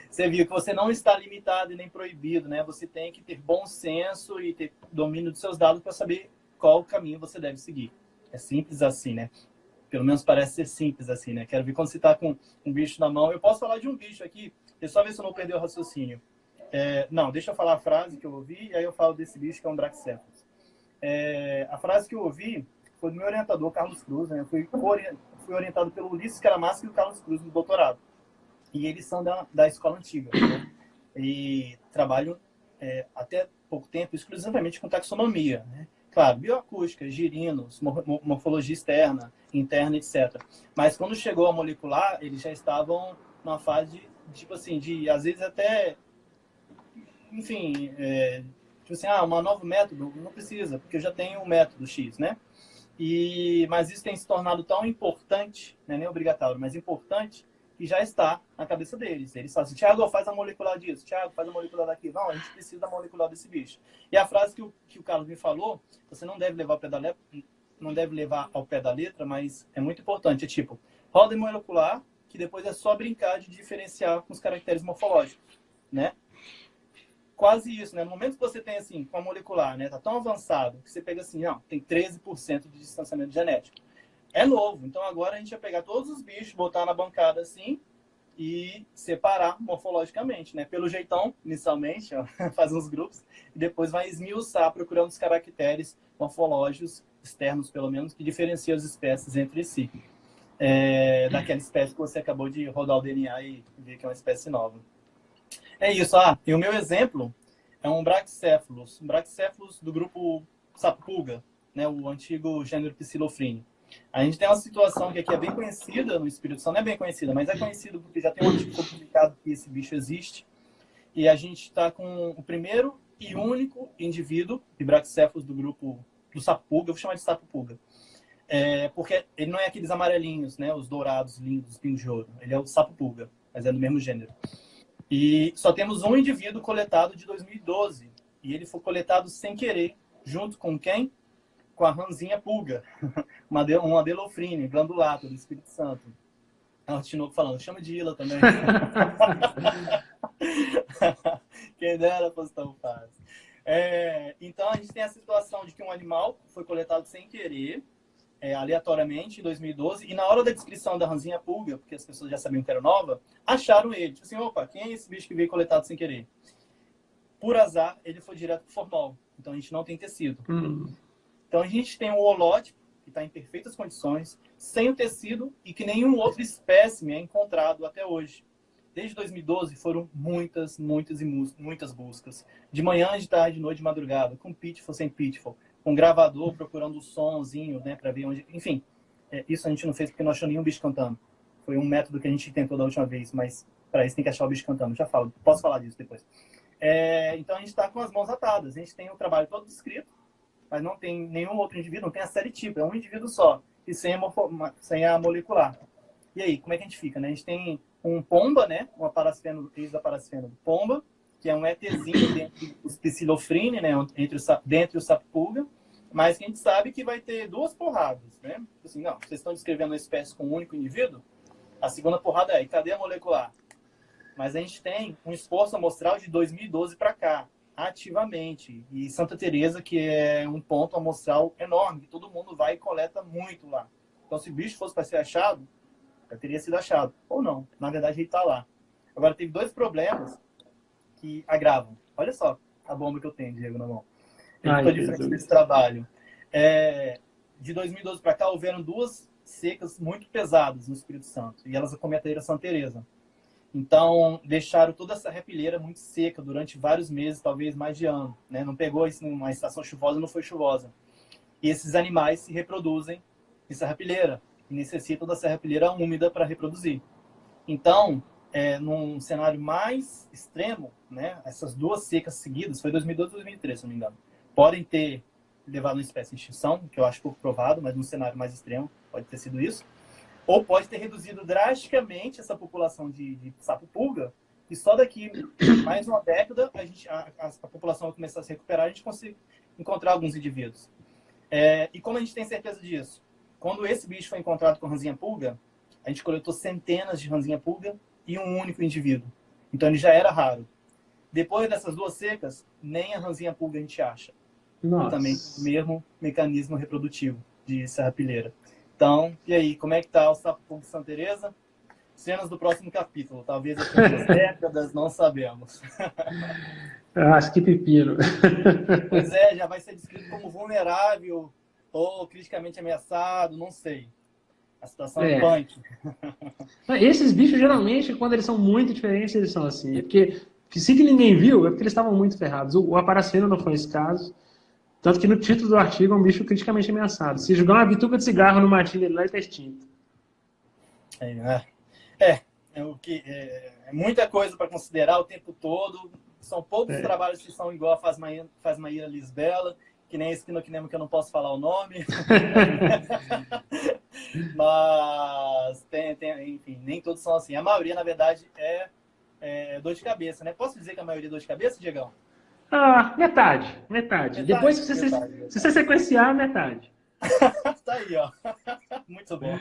Você viu que você não está limitado e nem proibido, né? Você tem que ter bom senso e ter domínio dos seus dados para saber qual caminho você deve seguir. É simples assim, né? Pelo menos parece ser simples assim, né? Quero ver quando você está com um bicho na mão. Eu posso falar de um bicho aqui, só ver se eu não perder o raciocínio. Não, deixa eu falar a frase que eu ouvi, e aí eu falo desse bicho que é um Brachycephalus. A frase que eu ouvi foi do meu orientador, Carlos Cruz, né? Eu fui orientado pelo Ulisses Caramasco e o Carlos Cruz no doutorado. E eles são da escola antiga, né? E trabalham até pouco tempo exclusivamente com taxonomia, né? Claro, bioacústica, girinos, morfologia externa, interna, etc. Mas quando chegou a molecular, eles já estavam numa fase tipo assim, às vezes até, enfim, tipo assim, um novo método, não precisa, porque eu já tenho um método X, né? Mas isso tem se tornado tão importante, não é nem obrigatório, mas importante, que já está na cabeça deles. Eles falam assim, Thiago, faz a molecular disso, Thiago, faz a molecular daquilo. Não, a gente precisa da molecular desse bicho. E a frase que o Carlos me falou, você não deve levar ao pé da letra, mas é muito importante. É tipo, roda molecular, que depois é só brincar de diferenciar com os caracteres morfológicos, né? Quase isso, né? No momento que você tem, assim, com a molecular, né? Tá tão avançado que você pega assim, tem 13% de distanciamento genético. É novo. Então, agora a gente vai pegar todos os bichos, botar na bancada assim e separar morfologicamente, né? Pelo jeitão, inicialmente, ó, faz uns grupos e depois vai esmiuçar, procurando os caracteres morfológicos externos, pelo menos, que diferenciam as espécies entre si. Daquela espécie que você acabou de rodar o DNA e ver que é uma espécie nova. É isso. E o meu exemplo é um Brachycephalus do grupo Sapulga, né? O antigo gênero Psilophrine. A gente tem uma situação que aqui é bem conhecida no Espírito Santo, não é bem conhecida, mas é conhecido porque já tem um artigo publicado que esse bicho existe. E a gente está com o primeiro e único indivíduo de Brachycephalus do grupo do Sapulga, eu vou chamar de Sapulga. Porque ele não é aqueles amarelinhos, né? Os dourados, lindos, pingos de ouro. Ele é o Sapulga, mas é do mesmo gênero. E só temos um indivíduo coletado de 2012. E ele foi coletado sem querer, junto com quem? Com a ranzinha pulga, uma Adelofrine, glandulata do Espírito Santo. O Tinoco falando, chama de Ila também. Quem dera fosse tão fácil. Então, a gente tem a situação de que um animal foi coletado sem querer, aleatoriamente, em 2012, e na hora da descrição da ranzinha pulga, porque as pessoas já sabiam que era nova, acharam ele. Tipo assim, opa, quem é esse bicho que veio coletado sem querer? Por azar, ele foi direto para o formol. Então, a gente não tem tecido. Então, a gente tem um holótipo, que está em perfeitas condições, sem o tecido, e que nenhum outro espécime é encontrado até hoje. Desde 2012 foram muitas buscas. De manhã, de tarde, de noite, de madrugada, com pitfall, sem pitfall, com gravador procurando o somzinho, né, para ver onde... Enfim, isso a gente não fez porque não achou nenhum bicho cantando. Foi um método que a gente tentou da última vez, mas para isso tem que achar o bicho cantando. Já falo, posso falar disso depois. Então a gente está com as mãos atadas. A gente tem o trabalho todo descrito, mas não tem nenhum outro indivíduo, não tem a série tipo, é um indivíduo só, e sem a molecular. E aí, como é que a gente fica, né? A gente tem um pomba, né? Uma parasfeno, da parasfeno do pomba, que é um ETzinho dentro dos Psilophrine, né? Dentro do sapo-pulga, mas que a gente sabe que vai ter duas porradas, né? Assim, não, vocês estão descrevendo uma espécie com um único indivíduo, a segunda porrada é, cadê a molecular? Mas a gente tem um esforço amostral de 2012 para cá, ativamente. E Santa Teresa, que é um ponto amostral enorme, que todo mundo vai e coleta muito lá. Então, se o bicho fosse para ser achado, já teria sido achado. Ou não. Na verdade, ele está lá. Agora, teve dois problemas que agravam. Olha só a bomba que eu tenho, Diego, na mão. Eu estou de frente desse trabalho. De 2012 para cá, houveram duas secas muito pesadas no Espírito Santo. E elas acometeram Santa Teresa. Então, deixaram toda essa repilheira muito seca durante vários meses, talvez mais de ano. Né? Não pegou isso numa estação chuvosa, não foi chuvosa. E esses animais se reproduzem em serrapilheira e necessitam da serrapilheira úmida para reproduzir. Então, num cenário mais extremo, né, essas duas secas seguidas, foi 2012 e 2013, se não me engano, podem ter levado uma espécie de extinção, que eu acho pouco provado, mas num cenário mais extremo pode ter sido isso. Ou pode ter reduzido drasticamente essa população de sapo-pulga, e só daqui mais uma década a população vai começar a se recuperar e a gente consegue encontrar alguns indivíduos. E como a gente tem certeza disso? Quando esse bicho foi encontrado com ranzinha-pulga, a gente coletou centenas de ranzinha-pulga e um único indivíduo. Então ele já era raro. Depois dessas duas secas, nem a ranzinha-pulga a gente acha. Nossa. Também o mesmo mecanismo reprodutivo de serrapilheira. Então, e aí, como é que tá o sapo-pulga de Santa Teresa? Cenas do próximo capítulo. Talvez daqui a umas décadas, não sabemos. Acho que pepino. Pois já vai ser descrito como vulnerável ou criticamente ameaçado, não sei. A situação é punk. Esses bichos, geralmente, quando eles são muito diferentes, eles são assim. Porque se que ninguém viu, é porque eles estavam muito ferrados. O aparaceno não foi esse caso. Tanto que no título do artigo é um bicho criticamente ameaçado. Se jogar uma bituca de cigarro no matinho dele lá, ele está extinto. É muita coisa para considerar o tempo todo. São poucos trabalhos que são igual a Faz Maíra Lisbela, que nem esse Quinoquinema que eu não posso falar o nome. Mas, enfim, nem todos são assim. A maioria, na verdade, é dor de cabeça, né? Posso dizer que a maioria é dor de cabeça, Diegão? Metade. Depois, se você sequenciar, metade. Tá aí, ó. Muito bom.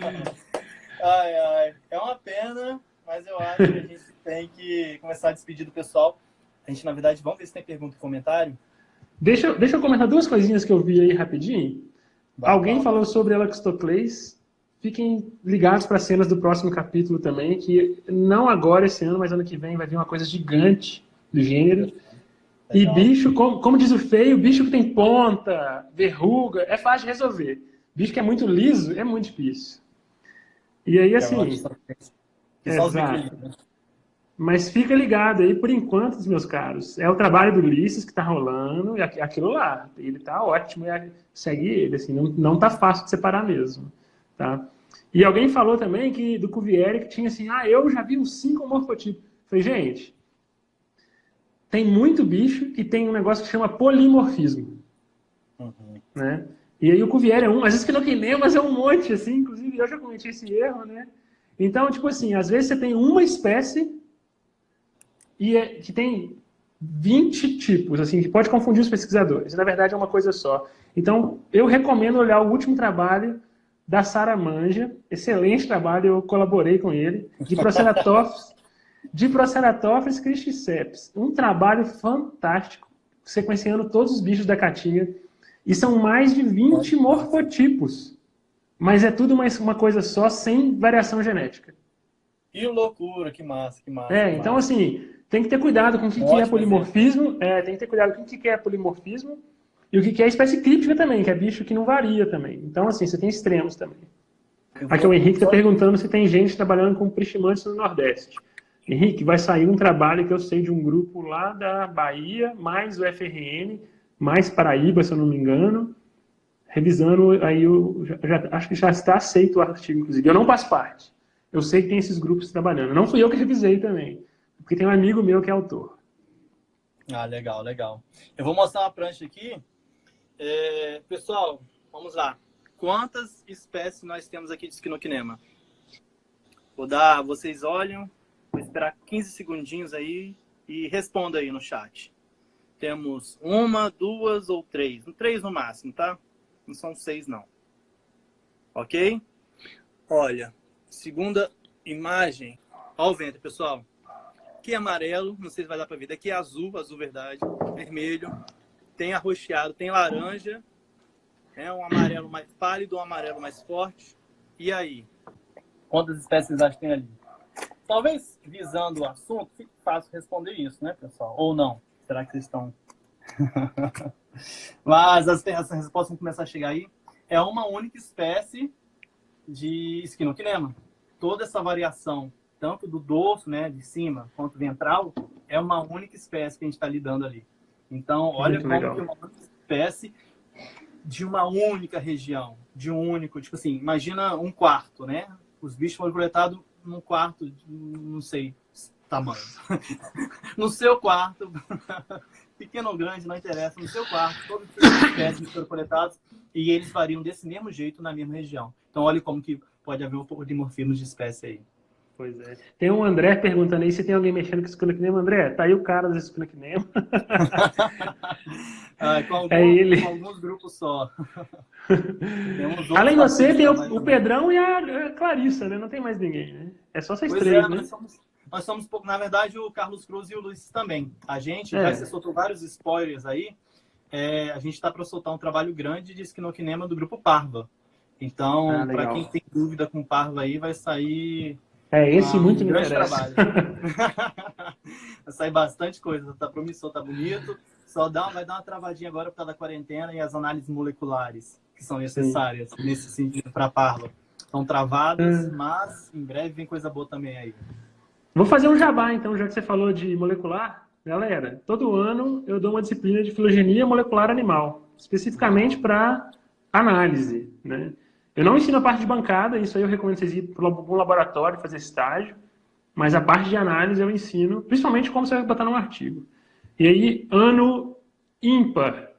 É uma pena, mas eu acho que a gente tem que começar a despedir do pessoal. A gente, na verdade, vamos ver se tem pergunta e comentário. Deixa eu comentar duas coisinhas que eu vi aí rapidinho. Alguém falou sobre Elaxtocles. Fiquem ligados para as cenas do próximo capítulo também, que não agora esse ano, mas ano que vem vai vir uma coisa gigante do gênero. E bicho, como diz o feio, bicho que tem ponta, verruga, é fácil de resolver. Bicho que é muito liso, é muito difícil. E aí, assim... Exato. Mas fica ligado aí, por enquanto, meus caros. É o trabalho do Ulisses que está rolando, e aquilo lá. Ele está ótimo, e segue ele. Assim, não tá fácil de separar mesmo. Tá? E alguém falou também do Cuvier, que tinha assim, eu já vi uns 5 morfotipos. Falei, gente... Tem muito bicho que tem um negócio que chama polimorfismo. Né? E aí o Cuvier é um, às vezes que não tem nem, mas é um monte, assim, inclusive eu já cometi esse erro, né? Então, tipo assim, às vezes você tem uma espécie que tem 20 tipos, assim, que pode confundir os pesquisadores. Na verdade é uma coisa só. Então, eu recomendo olhar o último trabalho da Sara Manja, excelente trabalho, eu colaborei com ele, de Proceratophis cristiceps. Um trabalho fantástico, sequenciando todos os bichos da caatinga. E são mais de 20 morfotipos. Mas é tudo uma coisa só, sem variação genética. Que loucura, que massa, que massa. É, que então massa. assim, tem que ter cuidado com o que é polimorfismo. Tem que ter cuidado com o que é polimorfismo. E o que é espécie crítica também, que é bicho que não varia também. Então assim, você tem extremos também. Aqui o Henrique está perguntando se tem gente trabalhando com prichimantes no Nordeste. Henrique, vai sair um trabalho que eu sei de um grupo lá da Bahia, mais o FRN, mais Paraíba, se eu não me engano, revisando, aí acho que já está aceito o artigo, inclusive. Eu não faço parte. Eu sei que tem esses grupos trabalhando. Não fui eu que revisei também, porque tem um amigo meu que é autor. Ah, legal, legal. Eu vou mostrar uma prancha aqui. Pessoal, vamos lá. Quantas espécies nós temos aqui de Squinokinema? Vocês olham, vou esperar 15 segundinhos aí e responda aí no chat. Temos 1, 2 ou 3. 3 no máximo, tá? Não são 6, não. Ok? Olha, segunda imagem. Olha o vento, pessoal. Aqui é amarelo, não sei se vai dar para ver. Daqui é azul, azul verdade. Vermelho. Tem arroxeado, tem laranja. É um amarelo mais pálido, um amarelo mais forte. E aí? Quantas espécies vocês acham que tem ali? Talvez, visando o assunto, fique fácil responder isso, né, pessoal? Ou não? Será que vocês estão... Mas as respostas vão começar a chegar aí. É uma única espécie de Squinokinema. Toda essa variação, tanto do dorso, né, de cima, quanto ventral, é uma única espécie que a gente está lidando ali. Então, olha como que é uma única espécie de uma única região, de um único, tipo assim, imagina um quarto, né? Os bichos foram coletados num quarto, não sei, tamanho. No seu quarto, pequeno ou grande, não interessa, no seu quarto, todas as espécies foram coletadas e eles variam desse mesmo jeito na mesma região. Então, olha como que pode haver um polimorfismo de espécie aí. Pois é. Tem um André perguntando aí se tem alguém mexendo com Squinokinema. André, tá aí o cara do Squinokinema. Com alguns grupos só. Além de você, tem o Pedrão e a Clarissa, né? Não tem mais ninguém, né? É só vocês três, né? Nós somos, na verdade, o Carlos Cruz e o Luiz também. A gente, já que você soltou vários spoilers aí, a gente está para soltar um trabalho grande de Squinokinema do grupo Parva. Então, para quem tem dúvida com Parva aí, vai sair... esse muito me grande interessa. Trabalho. Vai sair bastante coisa, tá promissor, tá bonito. Vai dar uma travadinha agora por causa da quarentena e as análises moleculares que são necessárias nesse sentido para Parva. Estão travadas, mas em breve vem coisa boa também aí. Vou fazer um jabá, então, já que você falou de molecular. Galera, todo ano eu dou uma disciplina de filogenia molecular animal, especificamente para análise, né? Eu não ensino a parte de bancada, isso aí eu recomendo vocês irem para um laboratório fazer estágio, mas a parte de análise eu ensino, principalmente como você vai botar num artigo. E aí, ano ímpar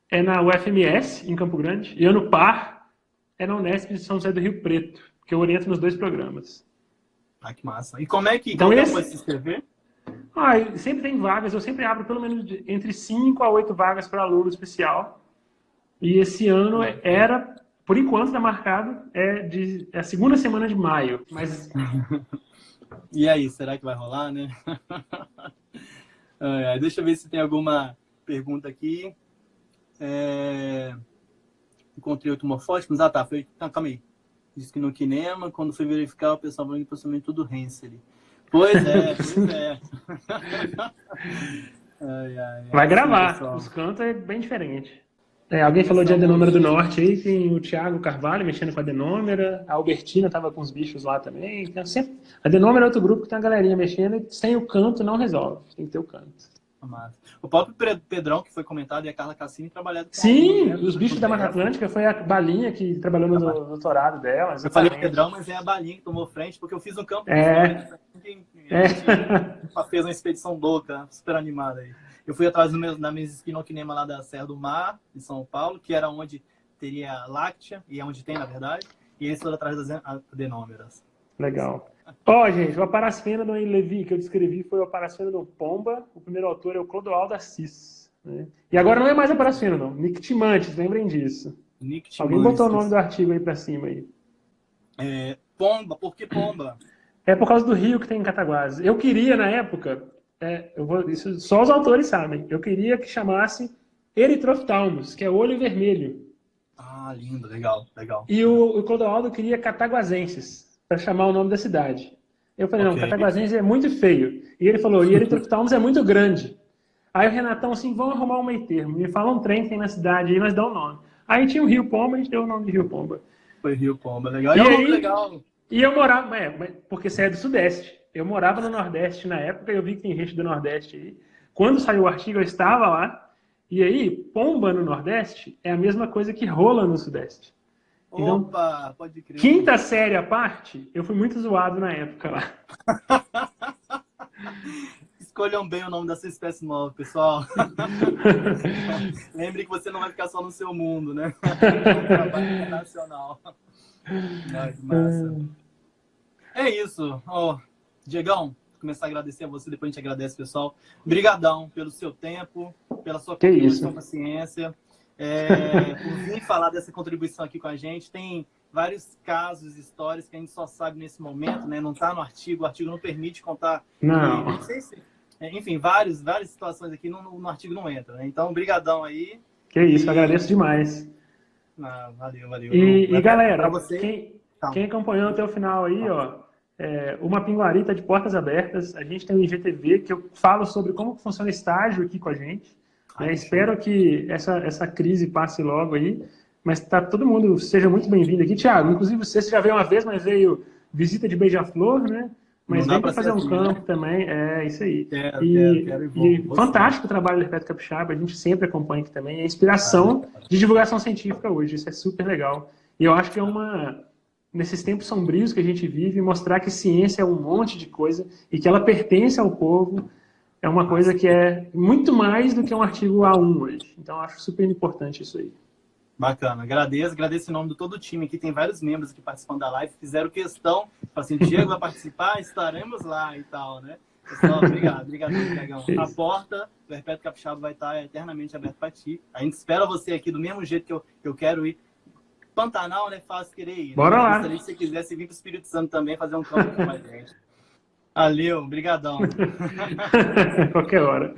é na UFMS, em Campo Grande, e ano par é na Unesp de São José do Rio Preto, que eu oriento nos 2 programas. Ah, que massa. E como é que então, pode se inscrever? Sempre tem vagas, eu sempre abro pelo menos entre 5 a 8 vagas para aluno especial. E esse ano por enquanto está marcado, é a segunda semana de maio. Mas... E aí, será que vai rolar, né? Deixa eu ver se tem alguma pergunta aqui. Encontrei outro morfótipo. Ah, tá. Calma aí. Diz que no Kinema, quando foi verificar, o pessoal falou que possivelmente tudo Hensel. Pois é. Vai gravar. Pessoal. Os cantos é bem diferente. Alguém falou de adenômera do norte aí, tem o Thiago Carvalho mexendo com a adenômera, a Albertina estava com os bichos lá também. Então, sempre... Adenômera é outro grupo que tem a galerinha mexendo e sem o canto não resolve, tem que ter o canto. O próprio Pedrão, que foi comentado, e a Carla Cassini trabalharam com Sim, os bichos da Mata Atlântica, foi a Balinha que trabalhou no doutorado dela. Eu falei Pedrão, mas é a Balinha que tomou frente, porque eu fiz um campo fez uma expedição louca, super animada aí. Eu fui atrás da minha Squinokinema lá da Serra do Mar, em São Paulo, que era onde teria láctea, e é onde tem, na verdade, e eles foram atrás das adenômeras. Legal. Gente, o Aparacena do Levi, que eu descrevi, foi o Aparacena do Pomba. O primeiro autor é o Clodoaldo Assis. Né? E agora não é mais Aparacena, não. Nictimantes, lembrem disso. Alguém botou o nome do artigo aí pra cima aí. Pomba, por que Pomba? É por causa do rio que tem em Cataguases. Eu queria, na época, Isso só os autores sabem. Eu queria que chamasse Erythrophthalmos, que é olho vermelho. Ah, lindo, legal, legal. E o Clodoaldo queria Cataguasenses, para chamar o nome da cidade. Eu falei, não, Ok. Cataguasenses é muito feio. E ele falou, e Erythrophthalmos é muito grande. Aí o Renatão, assim, vamos arrumar um meio termo. Me fala um trem que tem na cidade, aí nós damos o nome. Aí tinha o Rio Pomba, a gente deu o nome de Rio Pomba. Foi Rio Pomba, legal. E É um nome aí, legal. e eu morava, porque você é do Sudeste. Eu morava no Nordeste na época, eu vi que tem gente do Nordeste aí. Quando saiu o artigo, eu estava lá. E aí, pomba no Nordeste é a mesma coisa que rola no Sudeste. Então, Opa, pode crer. quinta série à parte, eu fui muito zoado na época lá. Escolham bem o nome da sua espécie nova, pessoal. Lembre que você não vai ficar só no seu mundo, né? É um trabalho internacional. Ai, que massa. É isso. Diegão, começar a agradecer a você, depois a gente agradece, pessoal. Obrigadão pelo seu tempo, pela sua contribuição com a ciência, por vir falar dessa contribuição aqui com a gente. Tem vários casos, histórias que a gente só sabe nesse momento, né? Não está no artigo, o artigo não permite contar. Não. Não sei se... Enfim, várias situações aqui no artigo não entra, né? Então, brigadão aí. Que isso, agradeço demais. Valeu. E galera, pra você... quem acompanhou até o final aí, ó, uma Pinguari tá de portas abertas. A gente tem o IGTV, que eu falo sobre como funciona estágio aqui com a gente. Espero que essa crise passe logo aí. Mas todo mundo seja muito bem-vindo aqui. Thiago, inclusive você já veio uma vez, mas veio visita de beija-flor, né? Mas vem para fazer um campo, né? Também, isso aí. Quero fantástico o trabalho do Herpeto Capixaba, a gente sempre acompanha aqui também. É inspiração de divulgação científica hoje, isso é super legal. E eu acho que nesses tempos sombrios que a gente vive, mostrar que ciência é um monte de coisa e que ela pertence ao povo é uma coisa que é muito mais do que um artigo A1 hoje. Então, eu acho super importante isso aí. Bacana, agradeço em nome de todo o time aqui, tem vários membros aqui participando da live, fizeram questão, assim, Diego vai participar, estaremos lá e tal, né? Pessoal, obrigado, Tiagão. A porta do Herpeto Capixaba vai estar eternamente aberta para ti. A gente espera você aqui do mesmo jeito que eu quero ir. Pantanal, né? Fácil querer ir. Bora né? lá. Gostaria que você quisesse vir para o Espírito Santo também, fazer um campo com a gente. Valeu, brigadão. Qualquer hora.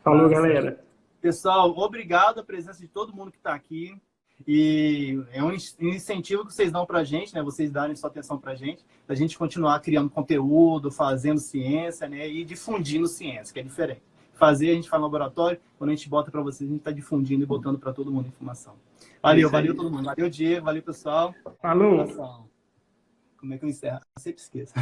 Falou, galera. Pessoal, obrigado a presença de todo mundo que está aqui. E é um incentivo que vocês dão para a gente, né? Vocês darem sua atenção para a gente continuar criando conteúdo, fazendo ciência, né? E difundindo ciência, que é diferente. Fazer, a gente faz no laboratório, quando a gente bota para vocês, a gente está difundindo e botando para todo mundo informação. Valeu todo mundo. Valeu, Diego. Valeu, pessoal. Falou. Como é que eu encerro? Eu sempre esqueço.